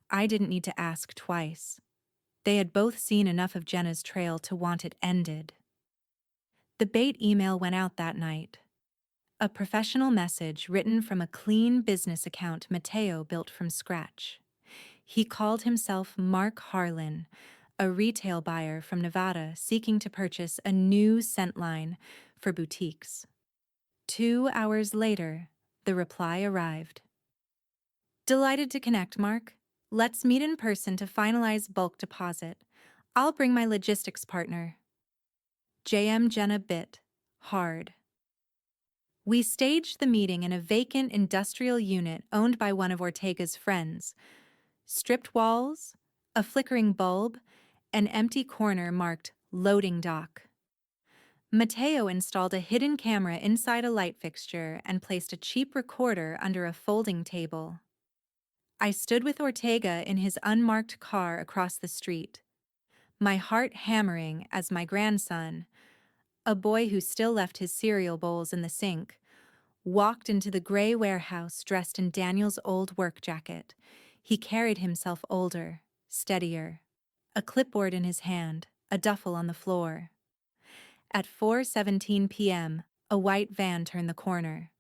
I didn't need to ask twice. They had both seen enough of Jenna's trail to want it ended. The bait email went out that night. A professional message written from a clean business account Mateo built from scratch. He called himself Mark Harlan, a retail buyer from Nevada seeking to purchase a new scent line for boutiques. 2 hours later, the reply arrived. "Delighted to connect, Mark. Let's meet in person to finalize bulk deposit. I'll bring my logistics partner." JM Jenna bit hard. We staged the meeting in a vacant industrial unit owned by one of Ortega's friends. Stripped walls, a flickering bulb, an empty corner marked loading dock. Mateo installed a hidden camera inside a light fixture and placed a cheap recorder under a folding table. I stood with Ortega in his unmarked car across the street, my heart hammering as my grandson, a boy who still left his cereal bowls in the sink, walked into the gray warehouse dressed in Daniel's old work jacket. He carried himself older, steadier, a clipboard in his hand, a duffel on the floor. At 4:17 p.m., a white van turned the corner.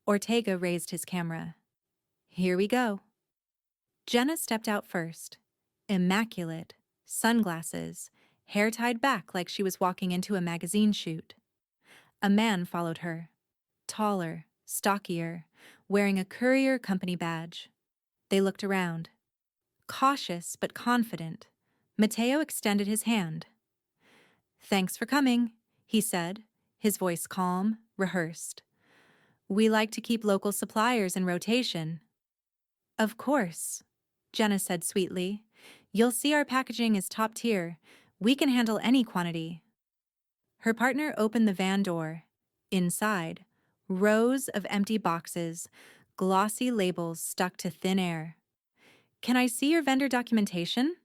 Ortega raised his camera. "Here we go." Jenna stepped out first, immaculate, sunglasses, hair tied back like she was walking into a magazine shoot. A man followed her, taller, stockier, wearing a courier company badge. They looked around. Cautious but confident, Mateo extended his hand. "Thanks for coming," he said, his voice calm, rehearsed. "We like to keep local suppliers in rotation." "Of course," Jenna said sweetly. "You'll see our packaging is top tier. We can handle any quantity." Her partner opened the van door. Inside, rows of empty boxes, glossy labels stuck to thin air. "Can I see your vendor documentation?"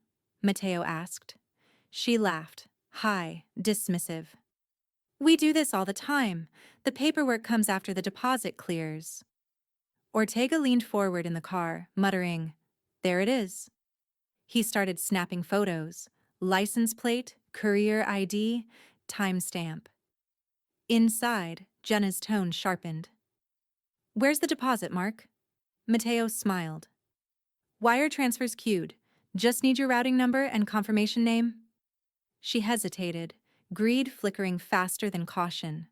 Mateo asked. She laughed, high, dismissive. "We do this all the time. The paperwork comes after the deposit clears." Ortega leaned forward in the car, muttering, "There it is." He started snapping photos, license plate, courier ID, timestamp. Inside, Jenna's tone sharpened. "Where's the deposit, Mark?" Mateo smiled. "Wire transfers queued. Just need your routing number and confirmation name." She hesitated, greed flickering faster than caution.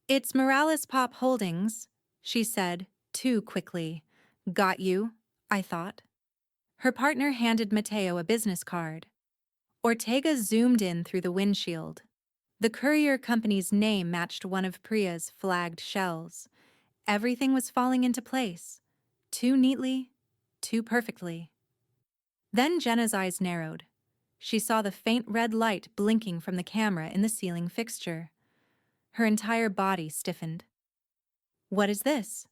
"It's Morales Pop Holdings," she said, too quickly. "Got you," I thought. Her partner handed Mateo a business card. Ortega zoomed in through the windshield. The courier company's name matched one of Priya's flagged shells. Everything was falling into place. Too neatly, too perfectly. Then Jenna's eyes narrowed. She saw the faint red light blinking from the camera in the ceiling fixture. Her entire body stiffened. "What is this?"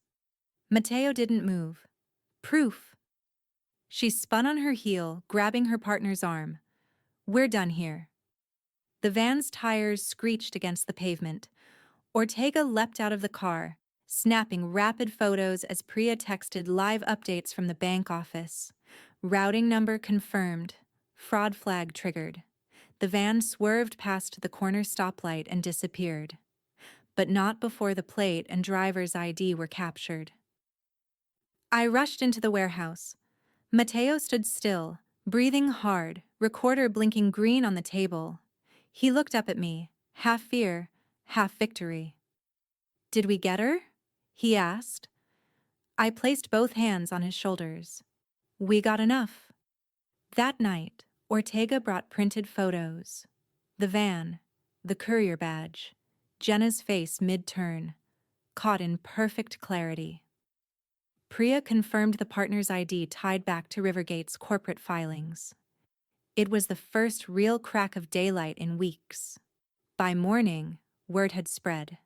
Mateo didn't move. "Proof." She spun on her heel, grabbing her partner's arm. "We're done here." The van's tires screeched against the pavement. Ortega leapt out of the car, snapping rapid photos as Priya texted live updates from the bank office. Routing number confirmed. Fraud flag triggered. The van swerved past the corner stoplight and disappeared. But not before the plate and driver's ID were captured. I rushed into the warehouse. Mateo stood still, breathing hard, recorder blinking green on the table. He looked up at me, half fear, half victory. "Did we get her?" he asked. I placed both hands on his shoulders. "We got enough." That night, Ortega brought printed photos. The van, the courier badge, Jenna's face mid-turn, caught in perfect clarity. Priya confirmed the partner's ID tied back to Rivergate's corporate filings. It was the first real crack of daylight in weeks. By morning, word had spread.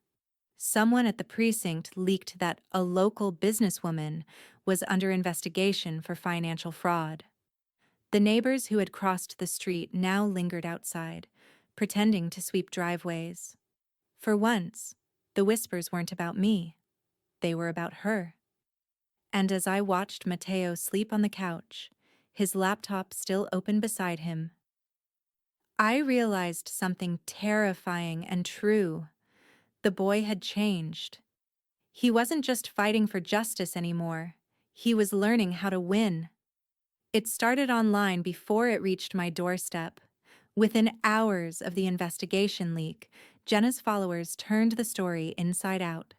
Someone at the precinct leaked that a local businesswoman was under investigation for financial fraud. The neighbors who had crossed the street now lingered outside, pretending to sweep driveways. For once, the whispers weren't about me. They were about her. And as I watched Mateo sleep on the couch, his laptop still open beside him, I realized something terrifying and true. The boy had changed. He wasn't just fighting for justice anymore. He was learning how to win. It started online before it reached my doorstep. Within hours of the investigation leak, Jenna's followers turned the story inside out.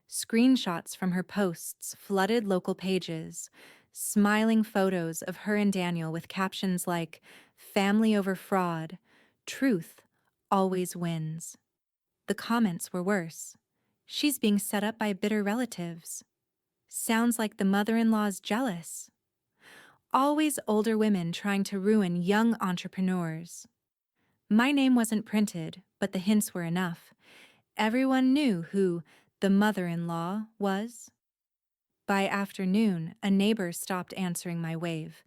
Screenshots from her posts flooded local pages, smiling photos of her and Daniel with captions like, "Family over fraud, truth always wins." The comments were worse. "She's being set up by bitter relatives. Sounds like the mother-in-law's jealous." Always older women trying to ruin young entrepreneurs. My name wasn't printed, but the hints were enough. Everyone knew who the mother-in-law was. By afternoon, a neighbor stopped answering my wave.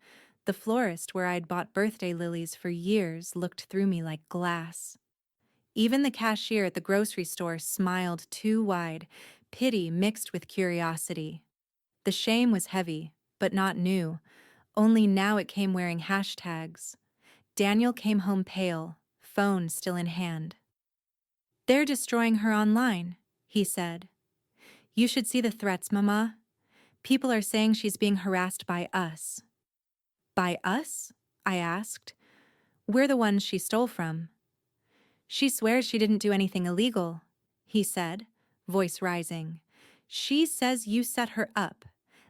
The florist where I'd bought birthday lilies for years looked through me like glass. Even the cashier at the grocery store smiled too wide, pity mixed with curiosity. The shame was heavy, but not new. Only now it came wearing hashtags. Daniel came home pale, phone still in hand. "They're destroying her online," he said. "You should see the threats, Mama. People are saying she's being harassed by us." "By us?" I asked. "We're the ones she stole from." "She swears she didn't do anything illegal," he said, voice rising. "She says you set her up,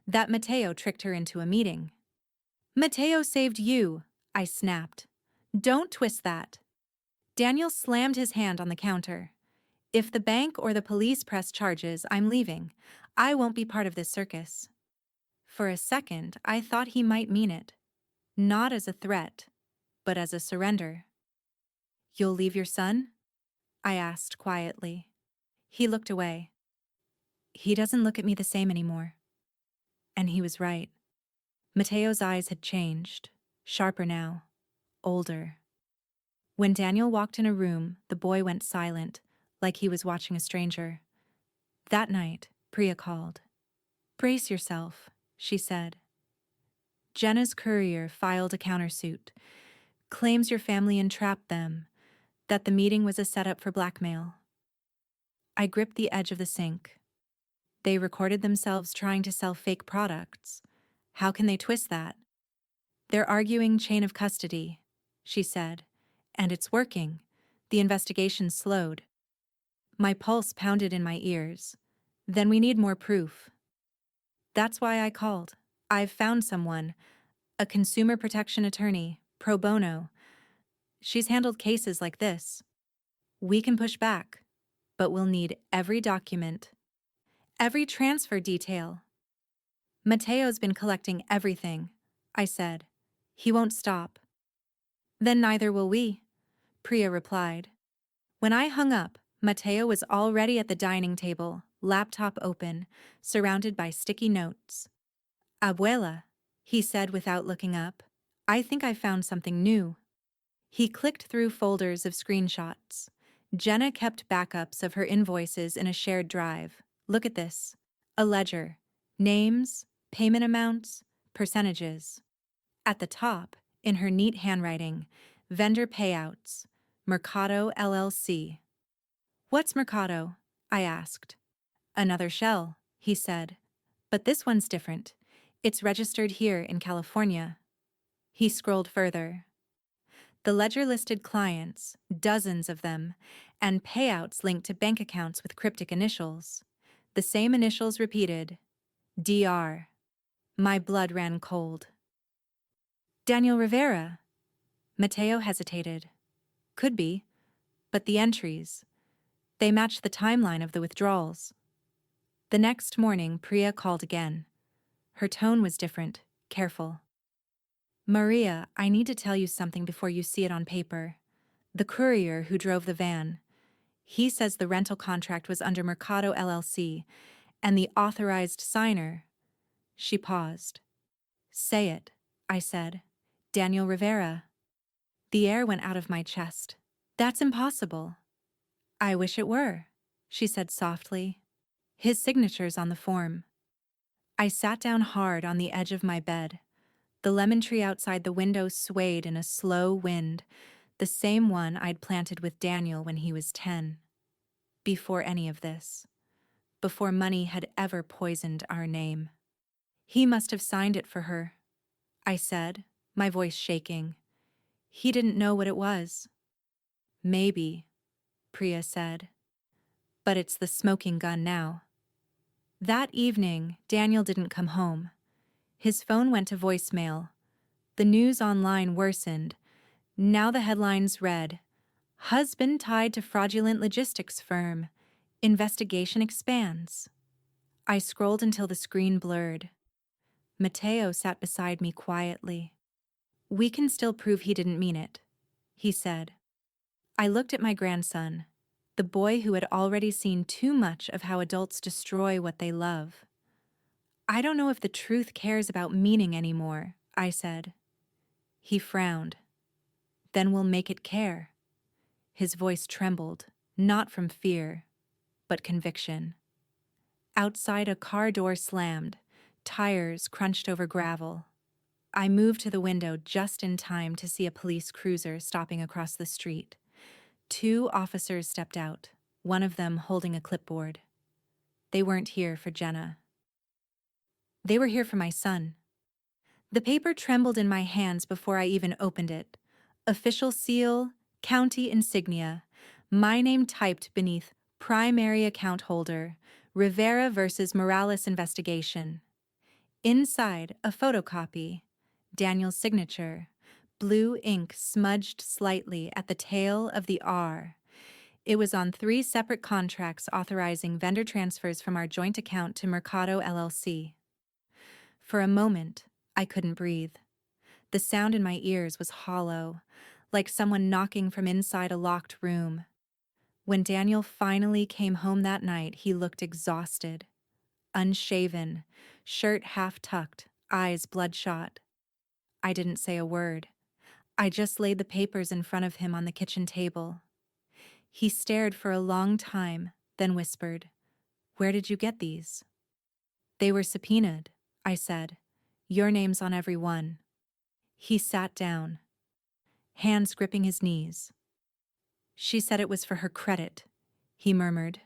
that Mateo tricked her into a meeting." "Mateo saved you," I snapped. "Don't twist that." Daniel slammed his hand on the counter. "If the bank or the police press charges, I'm leaving. I won't be part of this circus." For a second, I thought he might mean it. Not as a threat, but as a surrender. "You'll leave your son?" I asked quietly. He looked away. "He doesn't look at me the same anymore." And he was right. Mateo's eyes had changed, sharper now, older. When Daniel walked in a room, the boy went silent, like he was watching a stranger. That night, Priya called. "Brace yourself," she said. "Jenna's courier filed a countersuit. Claims your family entrapped them, that the meeting was a setup for blackmail." I gripped the edge of the sink. "They recorded themselves trying to sell fake products. How can they twist that?" "They're arguing chain of custody," she said. "And it's working. The investigation slowed." My pulse pounded in my ears. "Then we need more proof." "That's why I called. I've found someone, a consumer protection attorney, pro bono. She's handled cases like this. We can push back, but we'll need every document, every transfer detail." "Mateo's been collecting everything," I said. "He won't stop." "Then neither will we," Priya replied. When I hung up, Mateo was already at the dining table, laptop open, surrounded by sticky notes. "Abuela," he said without looking up, "I think I found something new." He clicked through folders of screenshots. Jenna kept backups of her invoices in a shared drive. "Look at this. A ledger. Names, payment amounts, percentages." At the top, in her neat handwriting, vendor payouts, Mercado LLC. "What's Mercado?" I asked. "Another shell," he said. "But this one's different. It's registered here in California." He scrolled further. The ledger listed clients, dozens of them, and payouts linked to bank accounts with cryptic initials. The same initials repeated. DR. My blood ran cold. Daniel Rivera. Mateo hesitated. Could be, but the entries. They matched the timeline of the withdrawals. The next morning, Priya called again. Her tone was different, careful. Maria, I need to tell you something before you see it on paper. The courier who drove the van. He says the rental contract was under Mercado LLC, and the authorized signer. She paused. Say it, I said. Daniel Rivera. The air went out of my chest. That's impossible. I wish it were, she said softly. His signature's on the form. I sat down hard on the edge of my bed. The lemon tree outside the window swayed in a slow wind, the same one I'd planted with Daniel when he was 10. Before any of this. Before money had ever poisoned our name. He must have signed it for her, I said, my voice shaking. He didn't know what it was. Maybe, Priya said. But it's the smoking gun now. That evening, Daniel didn't come home. His phone went to voicemail. The news online worsened. Now the headlines read, Husband tied to fraudulent logistics firm. Investigation expands. I scrolled until the screen blurred. Mateo sat beside me quietly. We can still prove he didn't mean it, he said. I looked at my grandson, the boy who had already seen too much of how adults destroy what they love. I don't know if the truth cares about meaning anymore, I said. He frowned. Then we'll make it care. His voice trembled, not from fear, but conviction. Outside, a car door slammed. Tires crunched over gravel. I moved to the window just in time to see a police cruiser stopping across the street. 2 officers stepped out, one of them holding a clipboard. They weren't here for Jenna. They were here for my son. The paper trembled in my hands before I even opened it. Official seal, county insignia, my name typed beneath primary account holder, Rivera versus Morales investigation. Inside, a photocopy, Daniel's signature, blue ink smudged slightly at the tail of the R. It was on 3 separate contracts authorizing vendor transfers from our joint account to Mercado LLC. For a moment, I couldn't breathe. The sound in my ears was hollow, like someone knocking from inside a locked room. When Daniel finally came home that night, he looked exhausted. Unshaven, shirt half-tucked, eyes bloodshot. I didn't say a word. I just laid the papers in front of him on the kitchen table. He stared for a long time, then whispered, Where did you get these? They were subpoenaed, I said. Your name's on every one. He sat down, hands gripping his knees. She said it was for her credit, he murmured.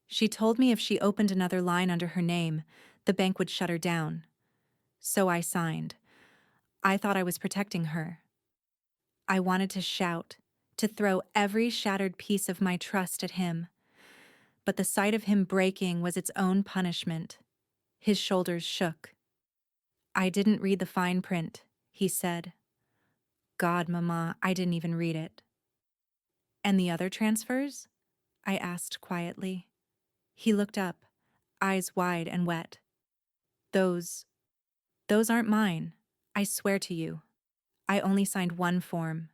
She told me if she opened another line under her name, the bank would shut her down. So I signed. I thought I was protecting her. I wanted to shout, to throw every shattered piece of my trust at him. But the sight of him breaking was its own punishment. His shoulders shook. I didn't read the fine print, he said. God, Mama, I didn't even read it. And the other transfers? I asked quietly. He looked up, eyes wide and wet. Those aren't mine, I swear to you. I only signed 1 form.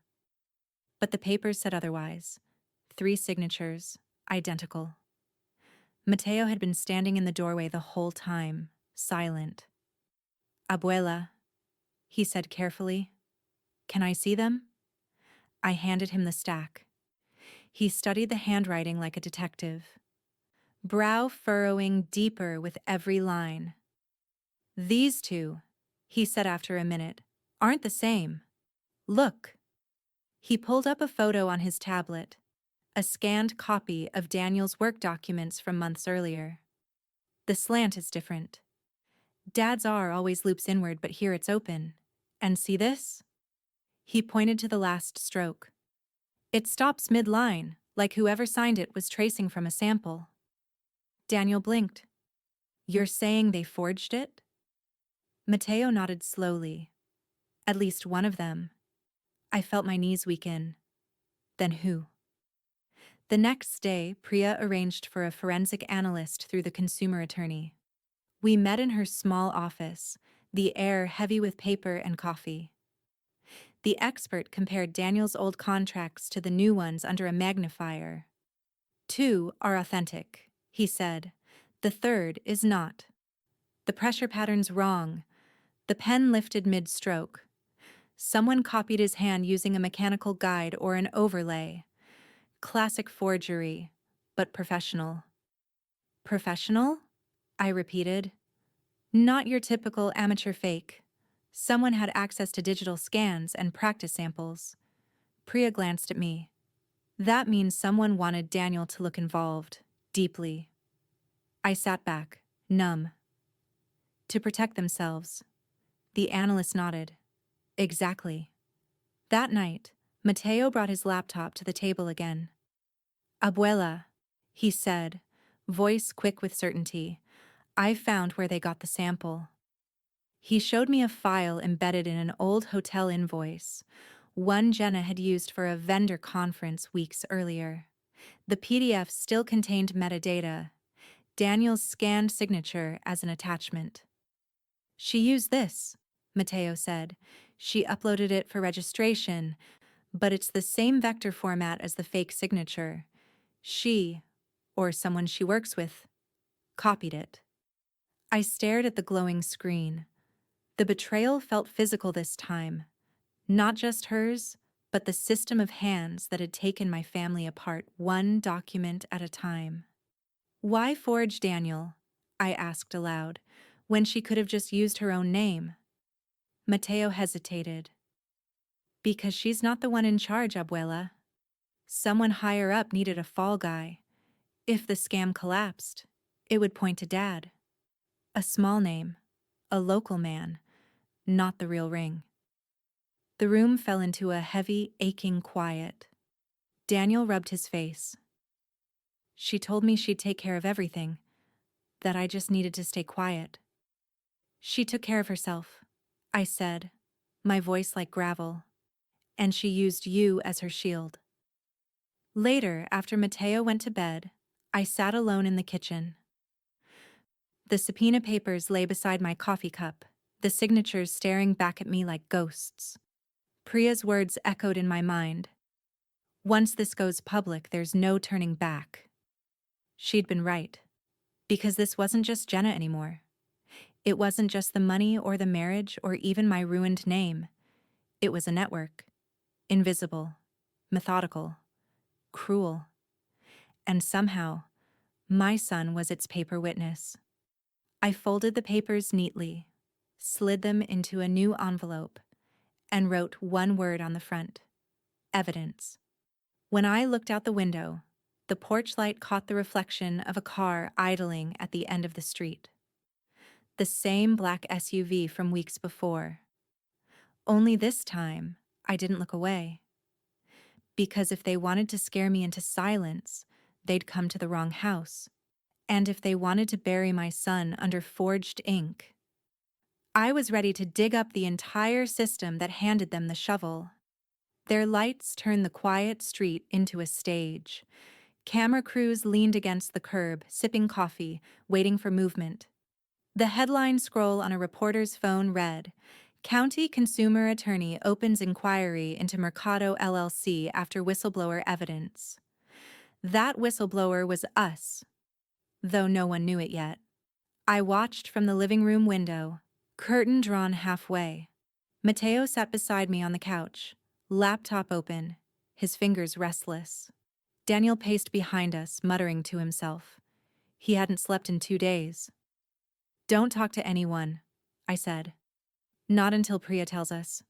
But the papers said otherwise. 3 signatures, identical. Mateo had been standing in the doorway the whole time, silent. Abuela, he said carefully. Can I see them? I handed him the stack. He studied the handwriting like a detective, brow furrowing deeper with every line. These 2, he said after a minute, aren't the same. Look. He pulled up a photo on his tablet, a scanned copy of Daniel's work documents from months earlier. The slant is different. Dad's R always loops inward, but here it's open. And see this? He pointed to the last stroke. It stops mid-line, like whoever signed it was tracing from a sample. Daniel blinked. You're saying they forged it? Mateo nodded slowly. At least one of them. I felt my knees weaken. Then who? The next day, Priya arranged for a forensic analyst through the consumer attorney. We met in her small office, the air heavy with paper and coffee. The expert compared Daniel's old contracts to the new ones under a magnifier. 2 are authentic, he said. The third is not. The pressure pattern's wrong. The pen lifted mid-stroke. Someone copied his hand using a mechanical guide or an overlay. Classic forgery, but professional. Professional? I repeated. Not your typical amateur fake. Someone had access to digital scans and practice samples. Priya glanced at me. That means someone wanted Daniel to look involved, deeply. I sat back, numb. To protect themselves. The analyst nodded. Exactly. That night, Mateo brought his laptop to the table again. Abuela, he said, voice quick with certainty, I found where they got the sample. He showed me a file embedded in an old hotel invoice, one Jenna had used for a vendor conference weeks earlier. The PDF still contained metadata, Daniel's scanned signature as an attachment. She used this, Mateo said. She uploaded it for registration, but it's the same vector format as the fake signature. She, or someone she works with, copied it. I stared at the glowing screen. The betrayal felt physical this time. Not just hers, but the system of hands that had taken my family apart one document at a time. Why forge Daniel? I asked aloud, when she could have just used her own name. Mateo hesitated. Because she's not the one in charge, Abuela. Someone higher up needed a fall guy. If the scam collapsed, it would point to Dad. A small name, a local man, not the real ring. The room fell into a heavy, aching quiet. Daniel rubbed his face. She told me she'd take care of everything, that I just needed to stay quiet. She took care of herself, I said, my voice like gravel, and she used you as her shield. Later, after Mateo went to bed, I sat alone in the kitchen. The subpoena papers lay beside my coffee cup, the signatures staring back at me like ghosts. Priya's words echoed in my mind. Once this goes public, there's no turning back. She'd been right. Because this wasn't just Jenna anymore. It wasn't just the money or the marriage or even my ruined name. It was a network. Invisible. Methodical. Cruel. And somehow, my son was its paper witness. I folded the papers neatly, slid them into a new envelope, and wrote one word on the front. Evidence. When I looked out the window, the porch light caught the reflection of a car idling at the end of the street. The same black SUV from weeks before. Only this time, I didn't look away. Because if they wanted to scare me into silence, they'd come to the wrong house. And if they wanted to bury my son under forged ink, I was ready to dig up the entire system that handed them the shovel. Their lights turned the quiet street into a stage. Camera crews leaned against the curb, sipping coffee, waiting for movement. The headline scroll on a reporter's phone read, County Consumer Attorney opens inquiry into Mercado LLC after whistleblower evidence. That whistleblower was us, though no one knew it yet. I watched from the living room window, curtain drawn halfway. Mateo sat beside me on the couch, laptop open, his fingers restless. Daniel paced behind us, muttering to himself. He hadn't slept in 2 days. Don't talk to anyone, I said. Not until Priya tells us.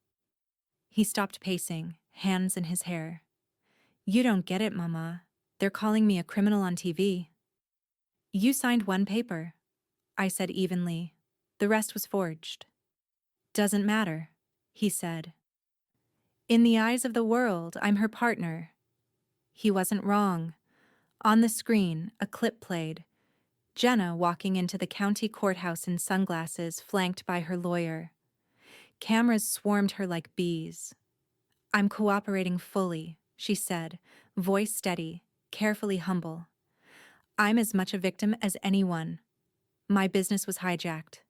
He stopped pacing, hands in his hair. You don't get it, Mama. They're calling me a criminal on TV. You signed one paper, I said evenly. The rest was forged. Doesn't matter, he said. In the eyes of the world, I'm her partner. He wasn't wrong. On the screen, a clip played. Jenna walking into the county courthouse in sunglasses, flanked by her lawyer. Cameras swarmed her like bees. "I'm cooperating fully," she said, voice steady, carefully humble. "I'm as much a victim as anyone. My business was hijacked.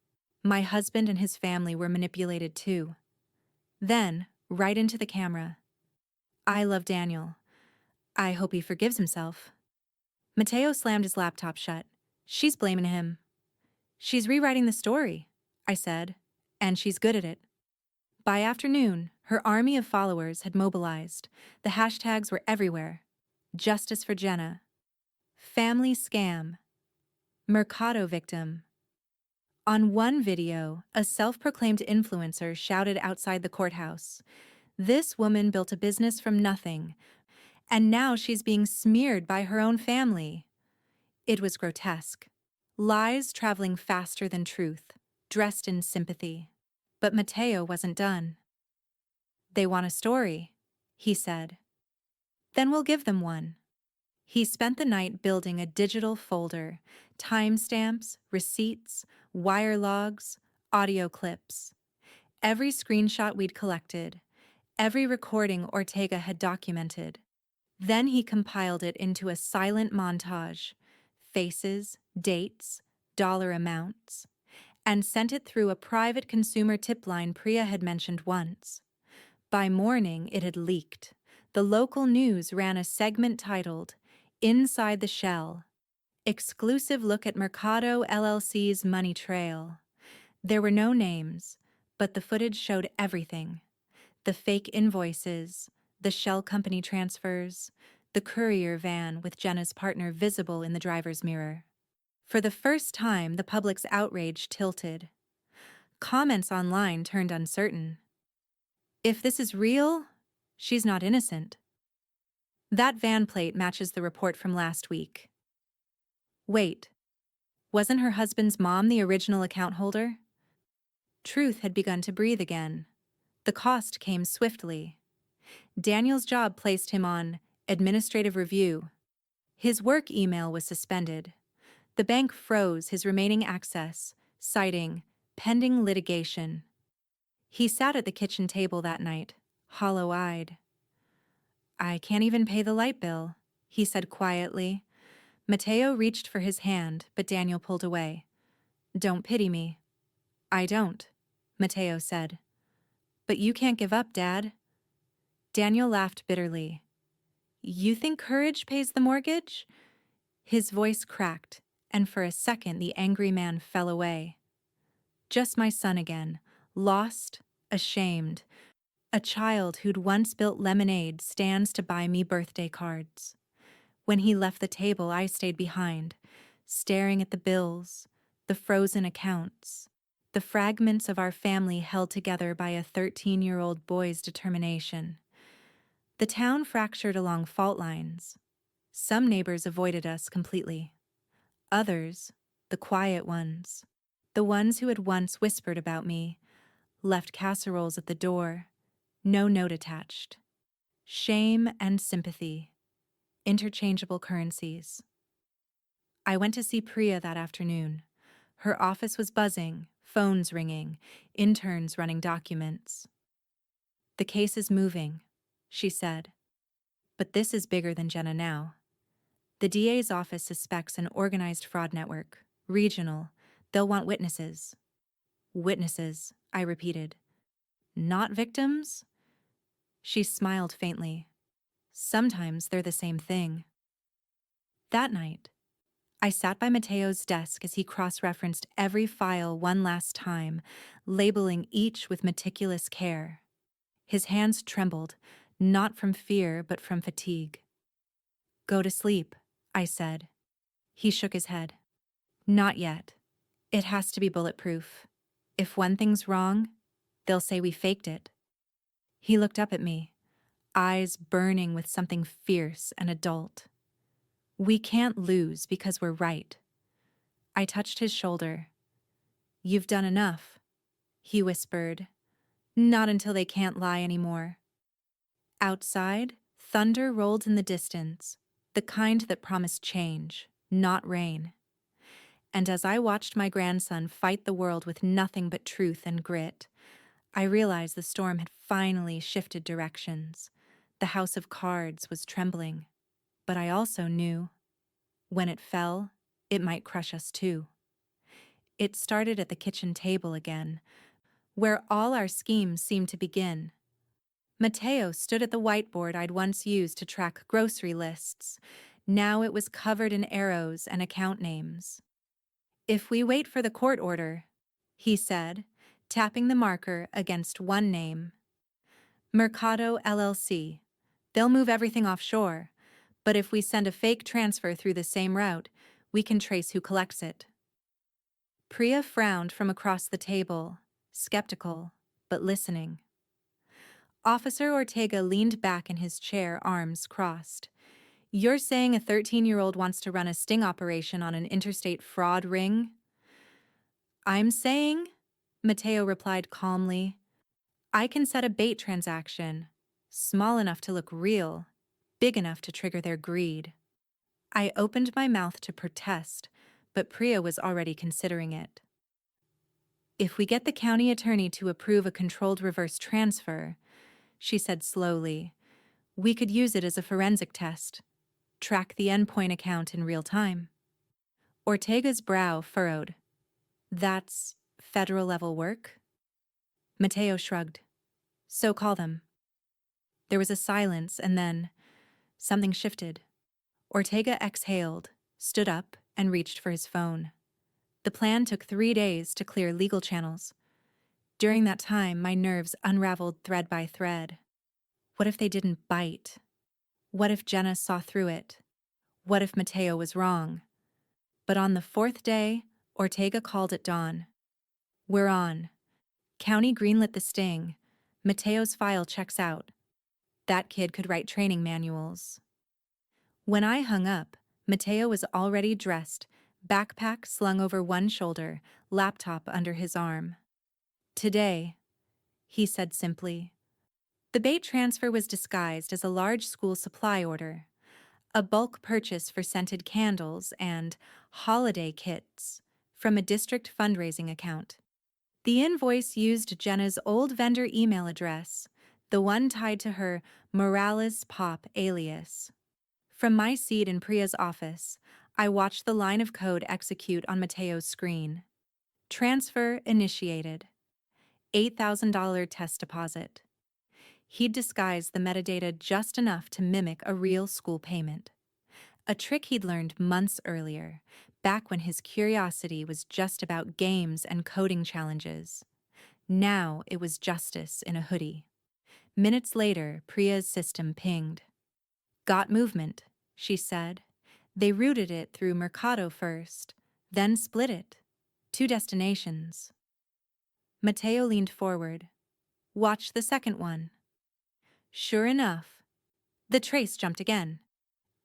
My husband and his family were manipulated too." Then, right into the camera. "I love Daniel. I hope he forgives himself." Mateo slammed his laptop shut. "She's blaming him." "She's rewriting the story," I said, "and she's good at it." By afternoon, her army of followers had mobilized. The hashtags were everywhere. Justice for Jenna. Family scam. Mercado victim. On one video, a self-proclaimed influencer shouted outside the courthouse, "This woman built a business from nothing, and now she's being smeared by her own family." It was grotesque. Lies traveling faster than truth, dressed in sympathy. But Mateo wasn't done. "They want a story," he said. "Then we'll give them one." He spent the night building a digital folder, timestamps, receipts, wire logs, audio clips. Every screenshot we'd collected, every recording Ortega had documented. Then he compiled it into a silent montage, faces, dates, dollar amounts, and sent it through a private consumer tip line Priya had mentioned once. By morning, it had leaked. The local news ran a segment titled, "Inside the Shell." Exclusive look at Mercado LLC's money trail. There were no names, but the footage showed everything. The fake invoices, the shell company transfers, the courier van with Jenna's partner visible in the driver's mirror. For the first time, the public's outrage tilted. Comments online turned uncertain. "If this is real, she's not innocent." That van plate matches the report from last week. Wait, wasn't her husband's mom the original account holder? Truth had begun to breathe again. The cost came swiftly. Daniel's job placed him on administrative review. His work email was suspended. The bank froze his remaining access, citing pending litigation. He sat at the kitchen table that night, hollow-eyed. "I can't even pay the light bill," he said quietly. Mateo reached for his hand, but Daniel pulled away. "Don't pity me." "I don't," Mateo said. "But you can't give up, Dad." Daniel laughed bitterly. "You think courage pays the mortgage?" His voice cracked, and for a second the angry man fell away. Just my son again, lost, ashamed. A child who'd once built lemonade stands to buy me birthday cards. When he left the table, I stayed behind, staring at the bills, the frozen accounts, the fragments of our family held together by a 13-year-old boy's determination. The town fractured along fault lines. Some neighbors avoided us completely. Others, the quiet ones, the ones who had once whispered about me, left casseroles at the door, no note attached. Shame and sympathy, interchangeable currencies. I went to see Priya that afternoon. Her office was buzzing, phones ringing, interns running documents. "The case is moving," she said. "But this is bigger than Jenna now. The DA's office suspects an organized fraud network, regional. They'll want witnesses." "Witnesses," I repeated. "Not victims?" She smiled faintly. "Sometimes they're the same thing." That night, I sat by Mateo's desk as he cross-referenced every file one last time, labeling each with meticulous care. His hands trembled, not from fear but from fatigue. "Go to sleep," I said. He shook his head. "Not yet. It has to be bulletproof. If one thing's wrong, they'll say we faked it." He looked up at me, eyes burning with something fierce and adult. "We can't lose because we're right." I touched his shoulder. "You've done enough," he whispered. "Not until they can't lie anymore." Outside, thunder rolled in the distance, the kind that promised change, not rain. And as I watched my grandson fight the world with nothing but truth and grit, I realized the storm had finally shifted directions. The house of cards was trembling, but I also knew, when it fell, it might crush us too. It started at the kitchen table again, where all our schemes seemed to begin. Mateo stood at the whiteboard I'd once used to track grocery lists. Now it was covered in arrows and account names. "If we wait for the court order," he said, tapping the marker against one name. "Mercado LLC. They'll move everything offshore, but if we send a fake transfer through the same route, we can trace who collects it." Priya frowned from across the table, skeptical, but listening. Officer Ortega leaned back in his chair, arms crossed. "You're saying a 13-year-old wants to run a sting operation on an interstate fraud ring?" "I'm saying," Mateo replied calmly, "I can set a bait transaction, small enough to look real, big enough to trigger their greed." I opened my mouth to protest, but Priya was already considering it. "If we get the county attorney to approve a controlled reverse transfer," she said slowly, "we could use it as a forensic test, track the endpoint account in real time." Ortega's brow furrowed. "That's federal-level work?" Mateo shrugged. "So call them." There was a silence, and then something shifted. Ortega exhaled, stood up, and reached for his phone. The plan took 3 days to clear legal channels. During that time, my nerves unraveled thread by thread. What if they didn't bite? What if Jenna saw through it? What if Mateo was wrong? But on the 4th day, Ortega called at dawn. "We're on. County greenlit the sting. Mateo's file checks out. That kid could write training manuals." When I hung up, Mateo was already dressed, backpack slung over one shoulder, laptop under his arm. "Today," he said simply. The bait transfer was disguised as a large school supply order, a bulk purchase for scented candles and holiday kits from a district fundraising account. The invoice used Jenna's old vendor email address, the one tied to her Morales Pop alias. From my seat in Priya's office, I watched the line of code execute on Mateo's screen. Transfer initiated. $8,000 test deposit. He'd disguised the metadata just enough to mimic a real school payment. A trick he'd learned months earlier, back when his curiosity was just about games and coding challenges. Now it was justice in a hoodie. Minutes later, Priya's system pinged. "Got movement," she said. "They routed it through Mercado first, then split it. 2 destinations." Mateo leaned forward. "Watch the second one." Sure enough, the trace jumped again.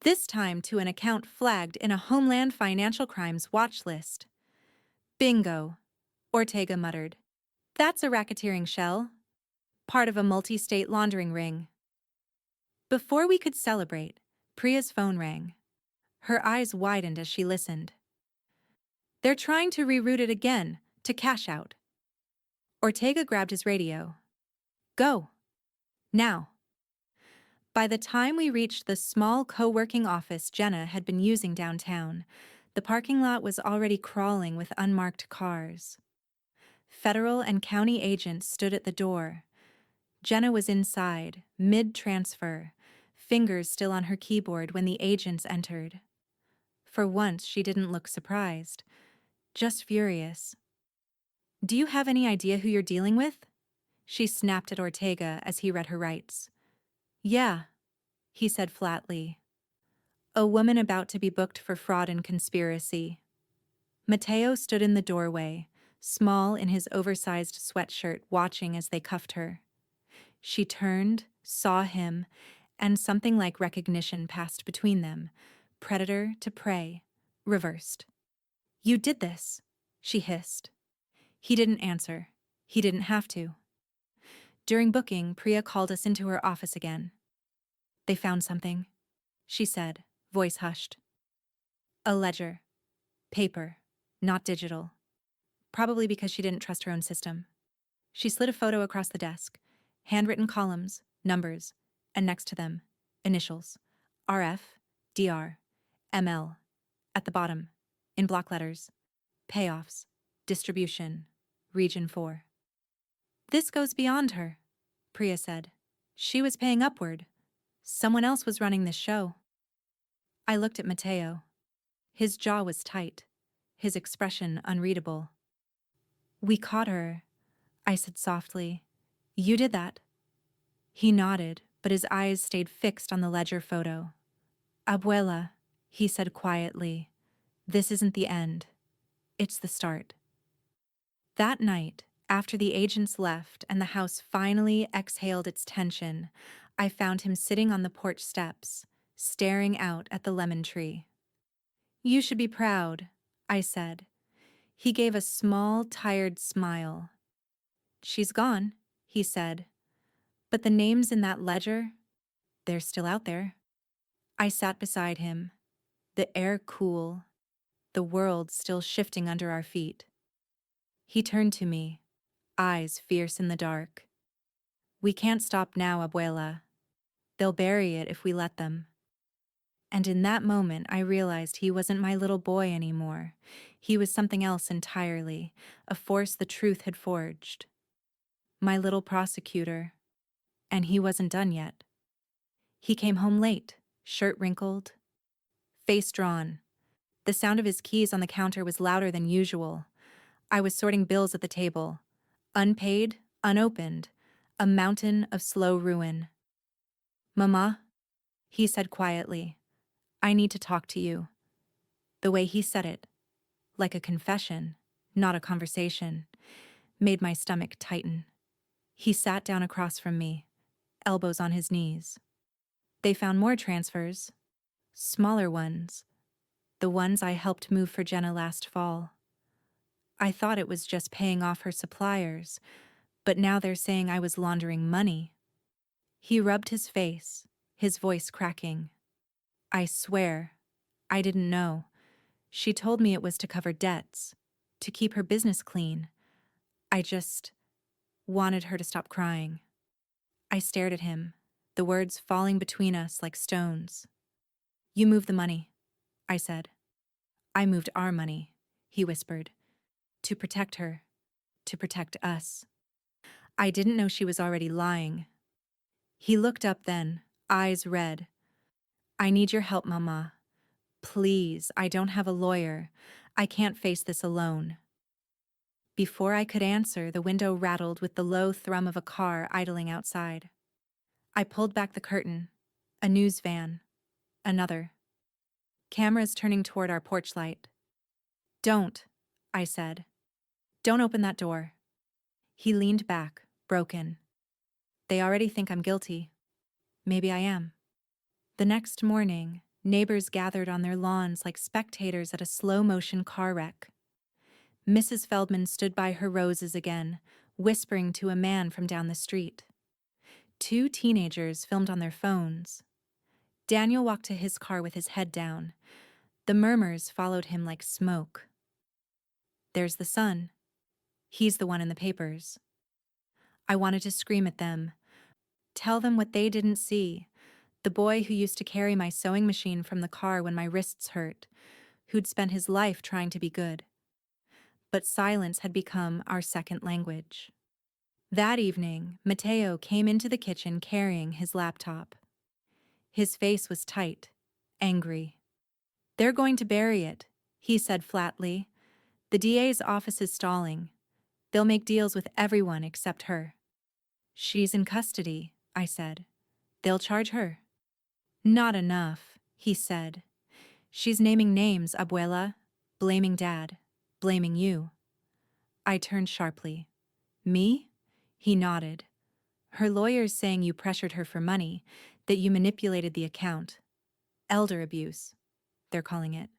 This time to an account flagged in a Homeland Financial Crimes watch list. "Bingo," Ortega muttered. "That's a racketeering shell. Part of a multi-state laundering ring." Before we could celebrate, Priya's phone rang. Her eyes widened as she listened. "They're trying to reroute it again, to cash out." Ortega grabbed his radio. "Go. Now." By the time we reached the small co-working office Jenna had been using downtown, the parking lot was already crawling with unmarked cars. Federal and county agents stood at the door. Jenna was inside, mid-transfer, fingers still on her keyboard when the agents entered. For once, she didn't look surprised, just furious. "Do you have any idea who you're dealing with?" She snapped at Ortega as he read her rights. "Yeah," he said flatly. "A woman about to be booked for fraud and conspiracy." Mateo stood in the doorway, small in his oversized sweatshirt, watching as they cuffed her. She turned, saw him, and something like recognition passed between them, predator to prey, reversed. "You did this," she hissed. He didn't answer. He didn't have to. During booking, Priya called us into her office again. They found something, she said, voice hushed. A ledger. Paper. Not digital. Probably because she didn't trust her own system. She slid a photo across the desk. Handwritten columns, numbers, and next to them, initials. RF, DR, ML. At the bottom, in block letters, payoffs, distribution, region 4. This goes beyond her, Priya said. She was paying upward. Someone else was running this show. I looked at Matteo. His jaw was tight, his expression unreadable. We caught her, I said softly. You did that. He nodded, but his eyes stayed fixed on the ledger photo. Abuela, he said quietly, this isn't the end. It's the start. That night, after the agents left and the house finally exhaled its tension, I found him sitting on the porch steps, staring out at the lemon tree. You should be proud, I said. He gave a small, tired smile. She's gone, he said. But the names in that ledger, they're still out there. I sat beside him, the air cool, the world still shifting under our feet. He turned to me, eyes fierce in the dark. We can't stop now, Abuela. They'll bury it if we let them. And in that moment, I realized he wasn't my little boy anymore. He was something else entirely, a force the truth had forged. My little prosecutor. And he wasn't done yet. He came home late, shirt wrinkled, face drawn. The sound of his keys on the counter was louder than usual. I was sorting bills at the table. Unpaid, unopened, a mountain of slow ruin. Mama, he said quietly, I need to talk to you. The way he said it, like a confession, not a conversation, made my stomach tighten. He sat down across from me, elbows on his knees. They found more transfers, smaller ones, the ones I helped move for Jenna last fall. I thought it was just paying off her suppliers, but now they're saying I was laundering money. He rubbed his face, his voice cracking. I swear, I didn't know. She told me it was to cover debts, to keep her business clean. I just wanted her to stop crying. I stared at him, the words falling between us like stones. You moved the money, I said. I moved our money, he whispered. To protect her, to protect us. I didn't know she was already lying. He looked up then, eyes red. I need your help, Mama. Please, I don't have a lawyer. I can't face this alone. Before I could answer, the window rattled with the low thrum of a car idling outside. I pulled back the curtain. A news van. Another. Cameras turning toward our porch light. Don't, I said. Don't open that door. He leaned back, broken. They already think I'm guilty. Maybe I am. The next morning, neighbors gathered on their lawns like spectators at a slow-motion car wreck. Mrs. Feldman stood by her roses again, whispering to a man from down the street. 2 teenagers filmed on their phones. Daniel walked to his car with his head down. The murmurs followed him like smoke. There's the son. He's the one in the papers. I wanted to scream at them. Tell them what they didn't see. The boy who used to carry my sewing machine from the car when my wrists hurt, who'd spent his life trying to be good. But silence had become our second language. That evening, Matteo came into the kitchen carrying his laptop. His face was tight, angry. They're going to bury it, he said flatly. The DA's office is stalling. They'll make deals with everyone except her. She's in custody, I said. They'll charge her. Not enough, he said. She's naming names, Abuela, blaming Dad, blaming you. I turned sharply. Me? He nodded. Her lawyer's saying you pressured her for money, that you manipulated the account. Elder abuse, they're calling it.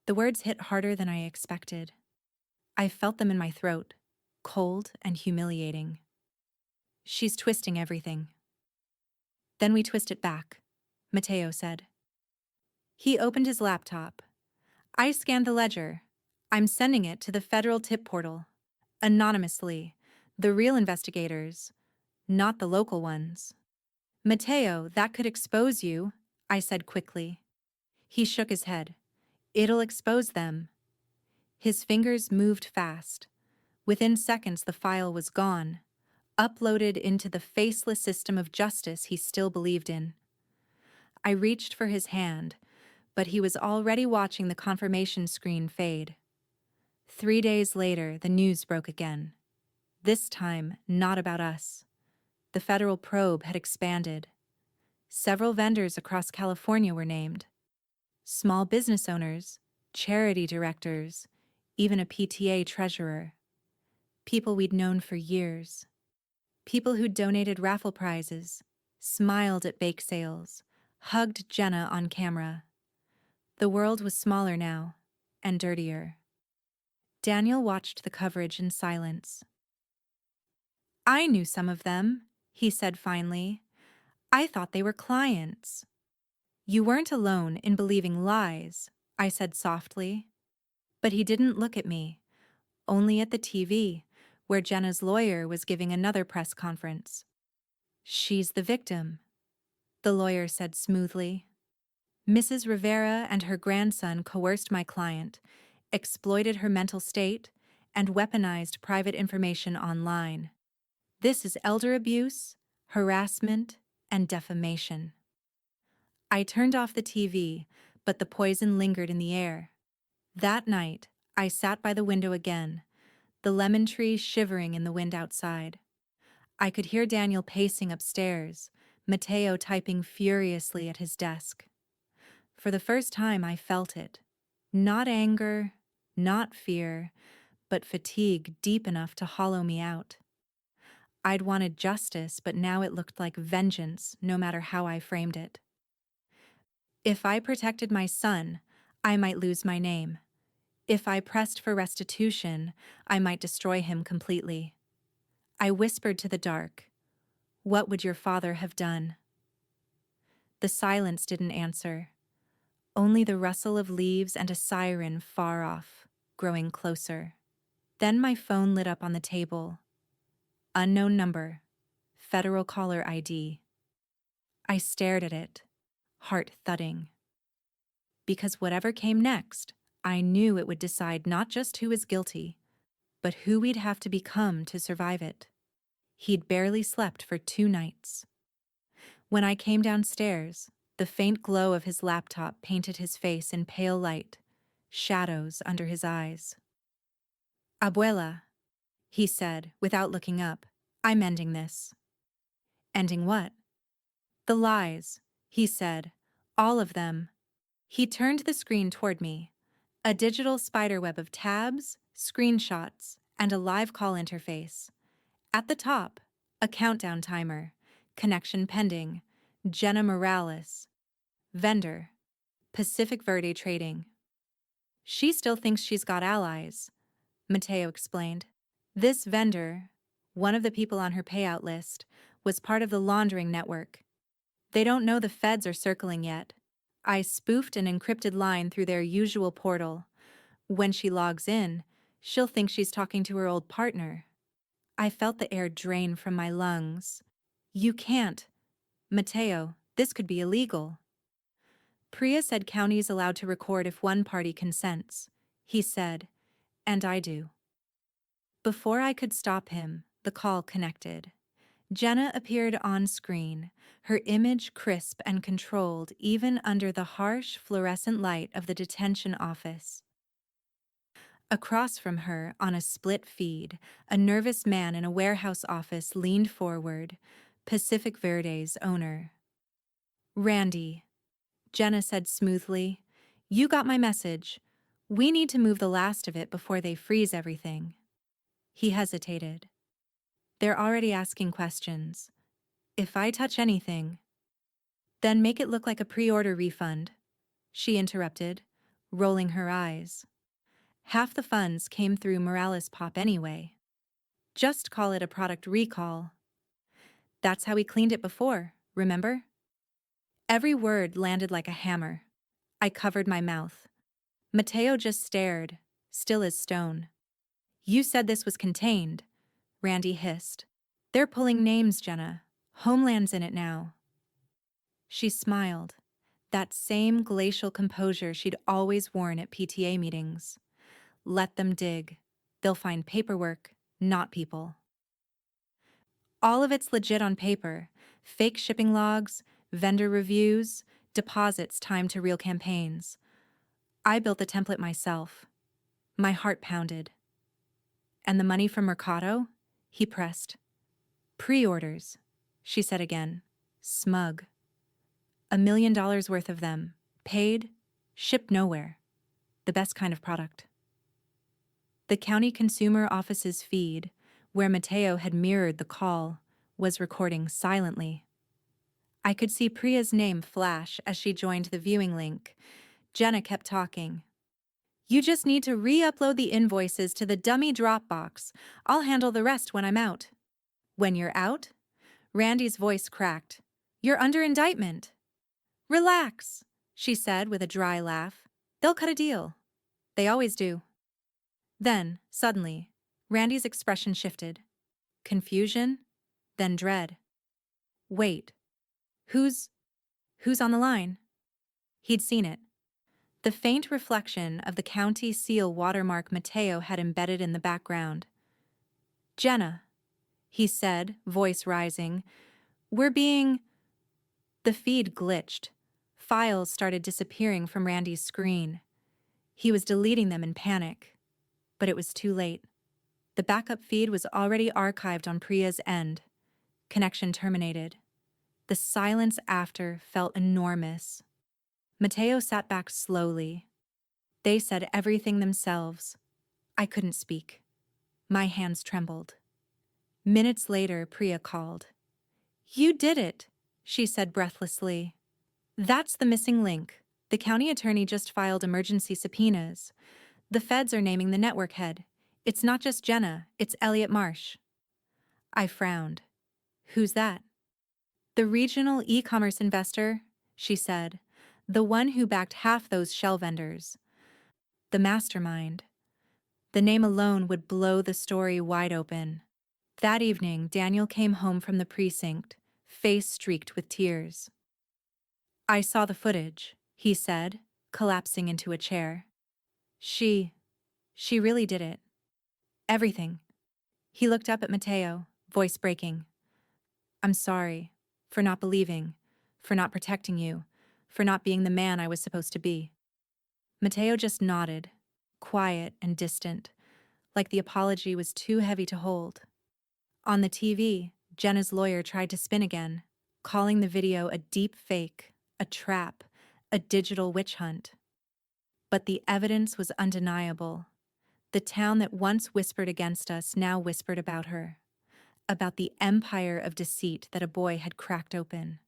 The words hit harder than I expected. I felt them in my throat, cold and humiliating. She's twisting everything. Then we twist it back, Mateo said. He opened his laptop. I scanned the ledger. I'm sending it to the federal tip portal. Anonymously. The real investigators, not the local ones. Mateo, that could expose you, I said quickly. He shook his head. It'll expose them. His fingers moved fast. Within seconds, the file was gone, uploaded into the faceless system of justice he still believed in. I reached for his hand, but he was already watching the confirmation screen fade. 3 days later, the news broke again. This time, not about us. The federal probe had expanded. Several vendors across California were named. Small business owners, charity directors, even a PTA treasurer. People we'd known for years. People who'd donated raffle prizes, smiled at bake sales, hugged Jenna on camera. The world was smaller now, and dirtier. Daniel watched the coverage in silence. I knew some of them, he said finally. I thought they were clients. You weren't alone in believing lies, I said softly. But he didn't look at me, only at the TV, where Jenna's lawyer was giving another press conference. She's the victim, the lawyer said smoothly. Mrs. Rivera and her grandson coerced my client, exploited her mental state, and weaponized private information online. This is elder abuse, harassment, and defamation. I turned off the TV, but the poison lingered in the air. That night, I sat by the window again, the lemon tree shivering in the wind outside. I could hear Daniel pacing upstairs, Mateo typing furiously at his desk. For the first time, I felt it. Not anger, not fear, but fatigue deep enough to hollow me out. I'd wanted justice, but now it looked like vengeance, no matter how I framed it. If I protected my son, I might lose my name. If I pressed for restitution, I might destroy him completely. I whispered to the dark, "What would your father have done?" The silence didn't answer. Only the rustle of leaves and a siren far off, growing closer. Then my phone lit up on the table. Unknown number. Federal caller ID. I stared at it, heart thudding. Because whatever came next, I knew it would decide not just who is guilty, but who we'd have to become to survive it. He'd barely slept for 2 nights. When I came downstairs, the faint glow of his laptop painted his face in pale light, shadows under his eyes. Abuela, he said, without looking up, I'm ending this. Ending what? The lies, he said, all of them. He turned the screen toward me, a digital spiderweb of tabs, screenshots, and a live call interface. At the top, a countdown timer, connection pending, Jenna Morales, vendor, Pacific Verde Trading. She still thinks she's got allies, Mateo explained. This vendor, one of the people on her payout list, was part of the laundering network. They don't know the feds are circling yet. I spoofed an encrypted line through their usual portal. When she logs in, she'll think she's talking to her old partner. I felt the air drain from my lungs. You can't. Mateo, this could be illegal. Priya said county's allowed to record if one party consents, he said, and I do. Before I could stop him, the call connected. Jenna appeared on screen, her image crisp and controlled even under the harsh fluorescent light of the detention office. Across from her, on a split feed, a nervous man in a warehouse office leaned forward, Pacific Verde's owner. Randy, Jenna said smoothly, you got my message. We need to move the last of it before they freeze everything. He hesitated. They're already asking questions. If I touch anything, then make it look like a pre-order refund, she interrupted, rolling her eyes. Half the funds came through Morales Pop anyway. Just call it a product recall. That's how we cleaned it before, remember? Every word landed like a hammer. I covered my mouth. Mateo just stared, still as stone. You said this was contained, Randy hissed. They're pulling names, Jenna. Homeland's in it now. She smiled, that same glacial composure she'd always worn at PTA meetings. Let them dig. They'll find paperwork, not people. All of it's legit on paper. Fake shipping logs, vendor reviews, deposits timed to real campaigns. I built the template myself. My heart pounded. And the money from Mercado? He pressed. Pre-orders, she said again, smug. $1 million worth of them, paid, shipped nowhere. The best kind of product. The county consumer office's feed, where Mateo had mirrored the call, was recording silently. I could see Priya's name flash as she joined the viewing link. Jenna kept talking. You just need to re-upload the invoices to the dummy Dropbox. I'll handle the rest when I'm out. When you're out? Randy's voice cracked. You're under indictment. Relax, she said with a dry laugh. They'll cut a deal. They always do. Then, suddenly, Randy's expression shifted. Confusion, then dread. Wait. Who's on the line? He'd seen it. The faint reflection of the county seal watermark Mateo had embedded in the background. Jenna, he said, voice rising, we're being... The feed glitched. Files started disappearing from Randy's screen. He was deleting them in panic. But it was too late. The backup feed was already archived on Priya's end. Connection terminated. The silence after felt enormous. Mateo sat back slowly. They said everything themselves. I couldn't speak. My hands trembled. Minutes later, Priya called. You did it, she said breathlessly. That's the missing link. The county attorney just filed emergency subpoenas. The feds are naming the network head. It's not just Jenna, it's Elliot Marsh. I frowned. Who's that? The regional e-commerce investor, she said. The one who backed half those shell vendors. The mastermind. The name alone would blow the story wide open. That evening, Daniel came home from the precinct, face streaked with tears. I saw the footage, he said, collapsing into a chair. She really did it. Everything. He looked up at Mateo, voice breaking. I'm sorry, for not believing, for not protecting you, for not being the man I was supposed to be. Mateo just nodded, quiet and distant, like the apology was too heavy to hold. On the TV, Jenna's lawyer tried to spin again, calling the video a deep fake, a trap, a digital witch hunt. But the evidence was undeniable. The town that once whispered against us now whispered about her, about the empire of deceit that a boy had cracked open.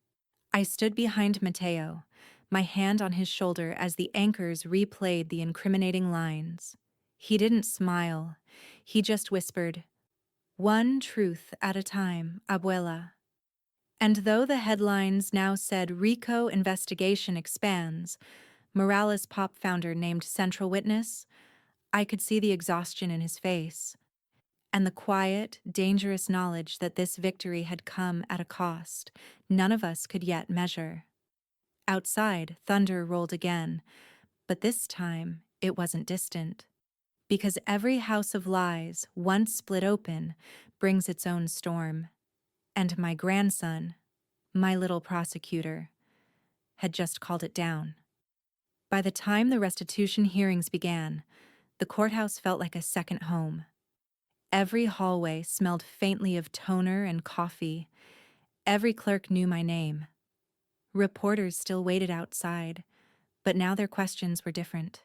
I stood behind Mateo, my hand on his shoulder as the anchors replayed the incriminating lines. He didn't smile. He just whispered, "One truth at a time, abuela." And though the headlines now said RICO investigation expands, Morales Pop founder named central witness, I could see the exhaustion in his face, and the quiet, dangerous knowledge that this victory had come at a cost none of us could yet measure. Outside, thunder rolled again, but this time it wasn't distant, because every house of lies, once split open, brings its own storm. And my grandson, my little prosecutor, had just called it down. By the time the restitution hearings began, the courthouse felt like a second home. Every hallway smelled faintly of toner and coffee. Every clerk knew my name. Reporters still waited outside, but now their questions were different.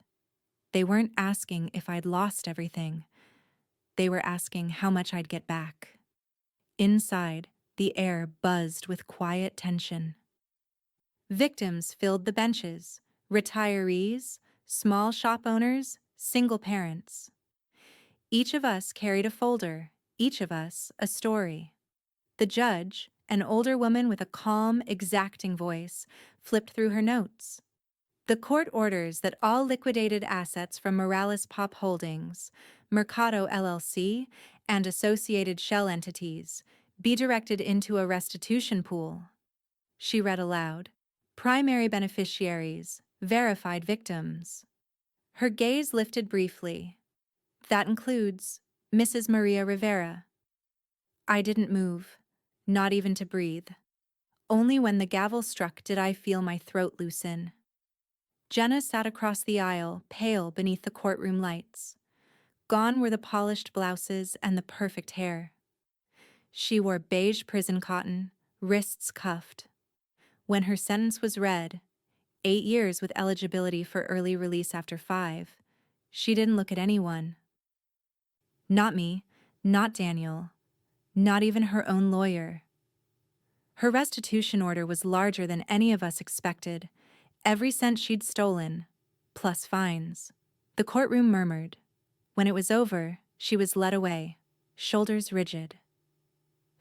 They weren't asking if I'd lost everything. They were asking how much I'd get back. Inside, the air buzzed with quiet tension. Victims filled the benches, retirees, small shop owners, single parents. Each of us carried a folder, each of us a story. The judge, an older woman with a calm, exacting voice, flipped through her notes. The court orders that all liquidated assets from Morales Pop Holdings, Mercado LLC, and associated shell entities be directed into a restitution pool. She read aloud. Primary beneficiaries, verified victims. Her gaze lifted briefly. That includes Mrs. Maria Rivera. I didn't move, not even to breathe. Only when the gavel struck did I feel my throat loosen. Jenna sat across the aisle, pale beneath the courtroom lights. Gone were the polished blouses and the perfect hair. She wore beige prison cotton, wrists cuffed. When her sentence was read, 8 years with eligibility for early release after 5, she didn't look at anyone. Not me, not Daniel, not even her own lawyer. Her restitution order was larger than any of us expected, every cent she'd stolen, plus fines. The courtroom murmured. When it was over, she was led away, shoulders rigid.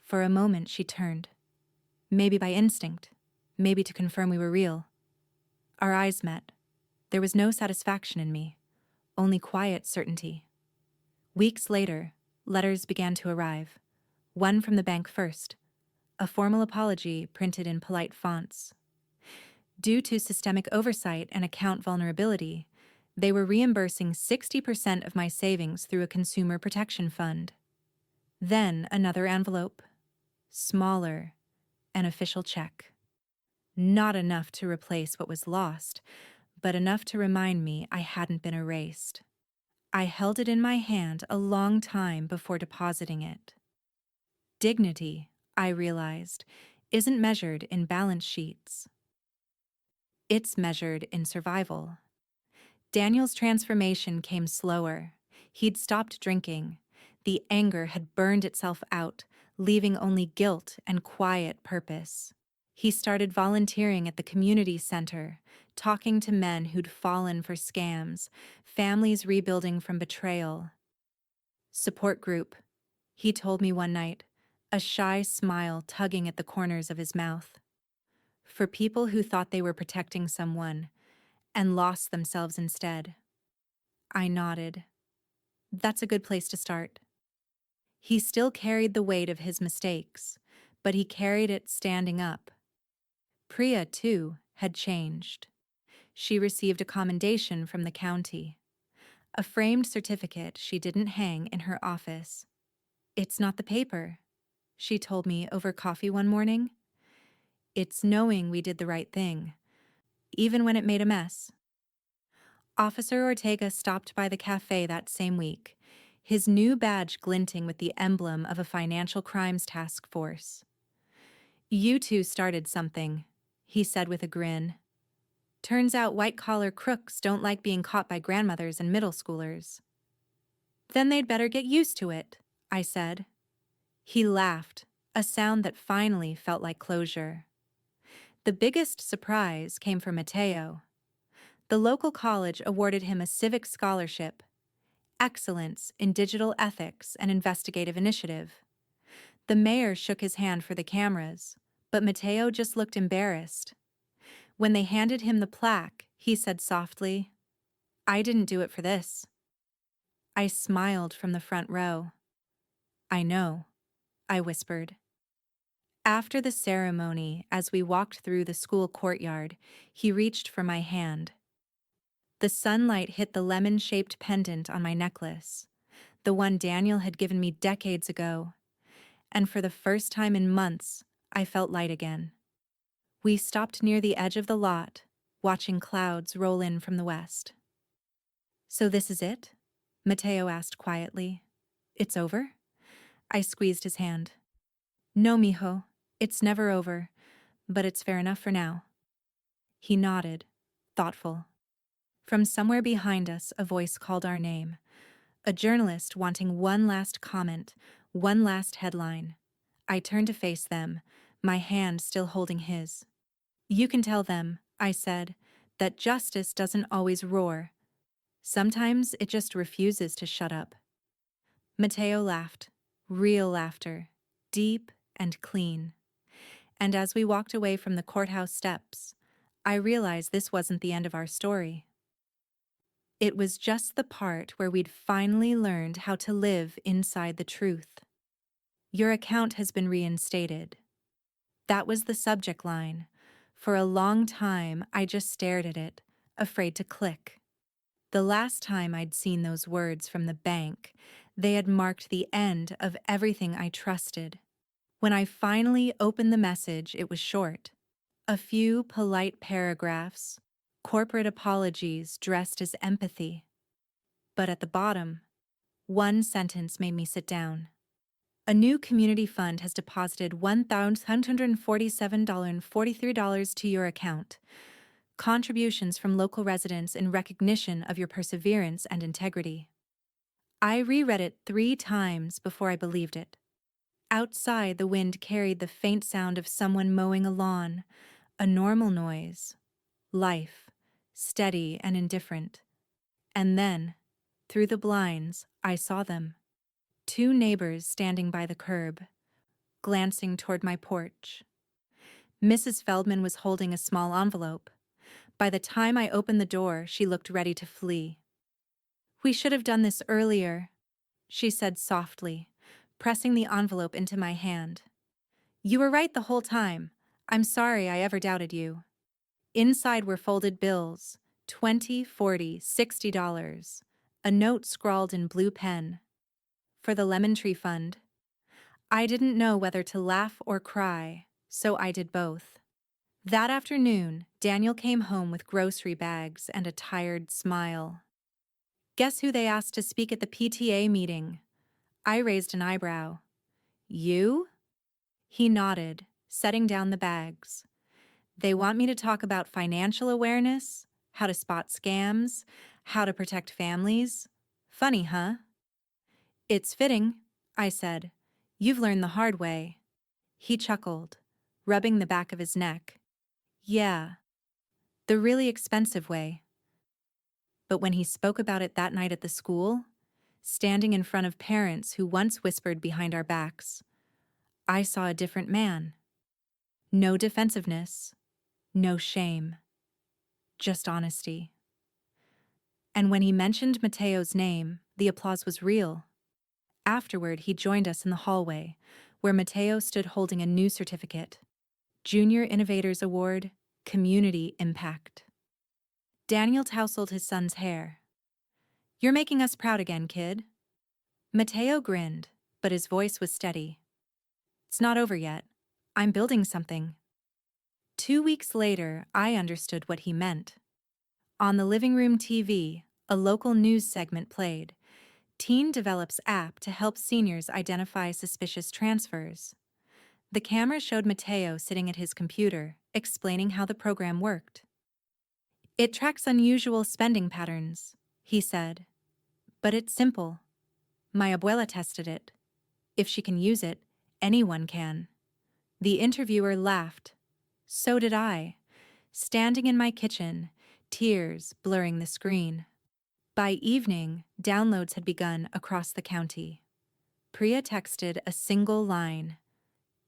For a moment she turned. Maybe by instinct, maybe to confirm we were real. Our eyes met. There was no satisfaction in me, only quiet certainty. Weeks later, letters began to arrive. One from the bank first, a formal apology printed in polite fonts. Due to systemic oversight and account vulnerability, they were reimbursing 60% of my savings through a consumer protection fund. Then another envelope, smaller, an official check. Not enough to replace what was lost, but enough to remind me I hadn't been erased. I held it in my hand a long time before depositing it. Dignity, I realized, isn't measured in balance sheets. It's measured in survival. Daniel's transformation came slower. He'd stopped drinking. The anger had burned itself out, leaving only guilt and quiet purpose. He started volunteering at the community center, talking to men who'd fallen for scams, families rebuilding from betrayal. Support group, he told me one night, a shy smile tugging at the corners of his mouth. For people who thought they were protecting someone and lost themselves instead. I nodded. That's a good place to start. He still carried the weight of his mistakes, but he carried it standing up. Priya, too, had changed. She received a commendation from the county, a framed certificate she didn't hang in her office. It's not the paper, she told me over coffee one morning. It's knowing we did the right thing, even when it made a mess. Officer Ortega stopped by the cafe that same week, his new badge glinting with the emblem of a financial crimes task force. You two started something, he said with a grin. Turns out white-collar crooks don't like being caught by grandmothers and middle schoolers. Then they'd better get used to it, I said. He laughed, a sound that finally felt like closure. The biggest surprise came from Mateo. The local college awarded him a civic scholarship, Excellence in Digital Ethics and Investigative Initiative. The mayor shook his hand for the cameras, but Mateo just looked embarrassed. When they handed him the plaque, he said softly, I didn't do it for this. I smiled from the front row. I know, I whispered. After the ceremony, as we walked through the school courtyard, he reached for my hand. The sunlight hit the lemon-shaped pendant on my necklace, the one Daniel had given me decades ago, and for the first time in months, I felt light again. We stopped near the edge of the lot, watching clouds roll in from the west. So this is it? Mateo asked quietly. It's over? I squeezed his hand. No, mijo, it's never over, but it's fair enough for now. He nodded, thoughtful. From somewhere behind us, a voice called our name. A journalist wanting one last comment, one last headline. I turned to face them, my hand still holding his. You can tell them, I said, that justice doesn't always roar. Sometimes it just refuses to shut up. Mateo laughed, real laughter, deep and clean. And as we walked away from the courthouse steps, I realized this wasn't the end of our story. It was just the part where we'd finally learned how to live inside the truth. Your account has been reinstated. That was the subject line. For a long time, I just stared at it, afraid to click. The last time I'd seen those words from the bank, they had marked the end of everything I trusted. When I finally opened the message, it was short. A few polite paragraphs, corporate apologies dressed as empathy. But at the bottom, one sentence made me sit down. A new community fund has deposited $1,147.43 to your account. Contributions from local residents in recognition of your perseverance and integrity. I reread it 3 times before I believed it. Outside, the wind carried the faint sound of someone mowing a lawn, a normal noise. Life, steady and indifferent. And then, through the blinds, I saw them. 2 neighbors standing by the curb, glancing toward my porch. Mrs. Feldman was holding a small envelope. By the time I opened the door, she looked ready to flee. "We should have done this earlier," she said softly, pressing the envelope into my hand. "You were right the whole time. I'm sorry I ever doubted you." Inside were folded bills, $20, $40, $60, a note scrawled in blue pen. For the Lemon Tree Fund. I didn't know whether to laugh or cry, so I did both. That afternoon, Daniel came home with grocery bags and a tired smile. "Guess who they asked to speak at the PTA meeting?" I raised an eyebrow. "You?" He nodded, setting down the bags. "They want me to talk about financial awareness, how to spot scams, how to protect families. Funny, huh?" "It's fitting," I said. "You've learned the hard way." He chuckled, rubbing the back of his neck. "Yeah, the really expensive way." But when he spoke about it that night at the school, standing in front of parents who once whispered behind our backs, I saw a different man. No defensiveness, no shame, just honesty. And when he mentioned Mateo's name, the applause was real. Afterward, he joined us in the hallway, where Mateo stood holding a new certificate. Junior Innovators Award, Community Impact. Daniel tousled his son's hair. "You're making us proud again, kid." Mateo grinned, but his voice was steady. "It's not over yet. I'm building something." 2 weeks later, I understood what he meant. On the living room TV, a local news segment played. Teen develops app to help seniors identify suspicious transfers. The camera showed Mateo sitting at his computer, explaining how the program worked. "It tracks unusual spending patterns," he said. "But it's simple. My abuela tested it. If she can use it, anyone can." The interviewer laughed. So did I, standing in my kitchen, tears blurring the screen. By evening, downloads had begun across the county. Priya texted a single line.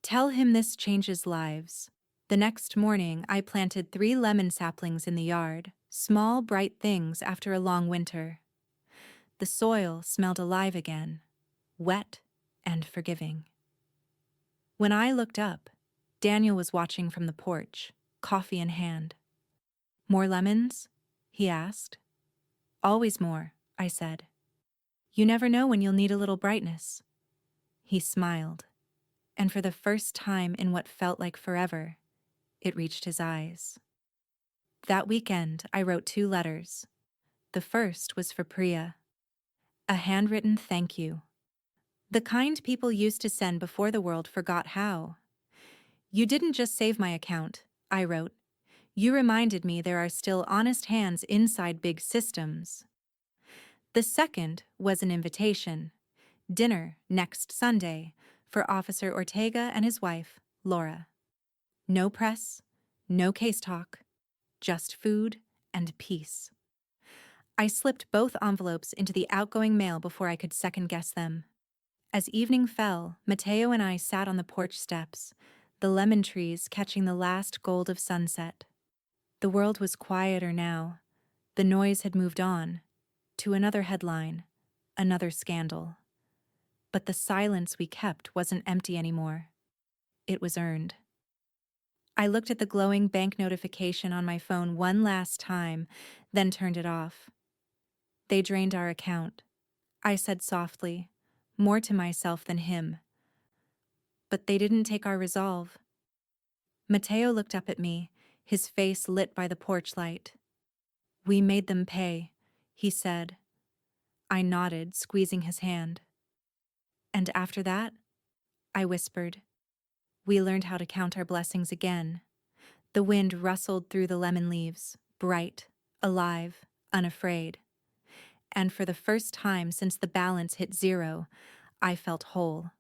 "Tell him this changes lives." The next morning, I planted 3 lemon saplings in the yard, small, bright things after a long winter. The soil smelled alive again, wet and forgiving. When I looked up, Daniel was watching from the porch, coffee in hand. "More lemons?" he asked. "Always more," I said. "You never know when you'll need a little brightness." He smiled, and for the first time in what felt like forever, it reached his eyes. That weekend, I wrote 2 letters. The first was for Priya. A handwritten thank you. The kind people used to send before the world forgot how. "You didn't just save my account," I wrote. "You reminded me there are still honest hands inside big systems." The second was an invitation. Dinner next Sunday for Officer Ortega and his wife, Laura. No press, no case talk, just food and peace. I slipped both envelopes into the outgoing mail before I could second-guess them. As evening fell, Mateo and I sat on the porch steps, the lemon trees catching the last gold of sunset. The world was quieter now. The noise had moved on to another headline, another scandal. But the silence we kept wasn't empty anymore. It was earned. I looked at the glowing bank notification on my phone one last time, then turned it off. They drained our account, I said softly, more to myself than him. But they didn't take our resolve. Mateo looked up at me, his face lit by the porch light. We made them pay, he said. I nodded, squeezing his hand. And after that, I whispered, we learned how to count our blessings again. The wind rustled through the lemon leaves, bright, alive, unafraid. And for the first time since the balance hit zero, I felt whole.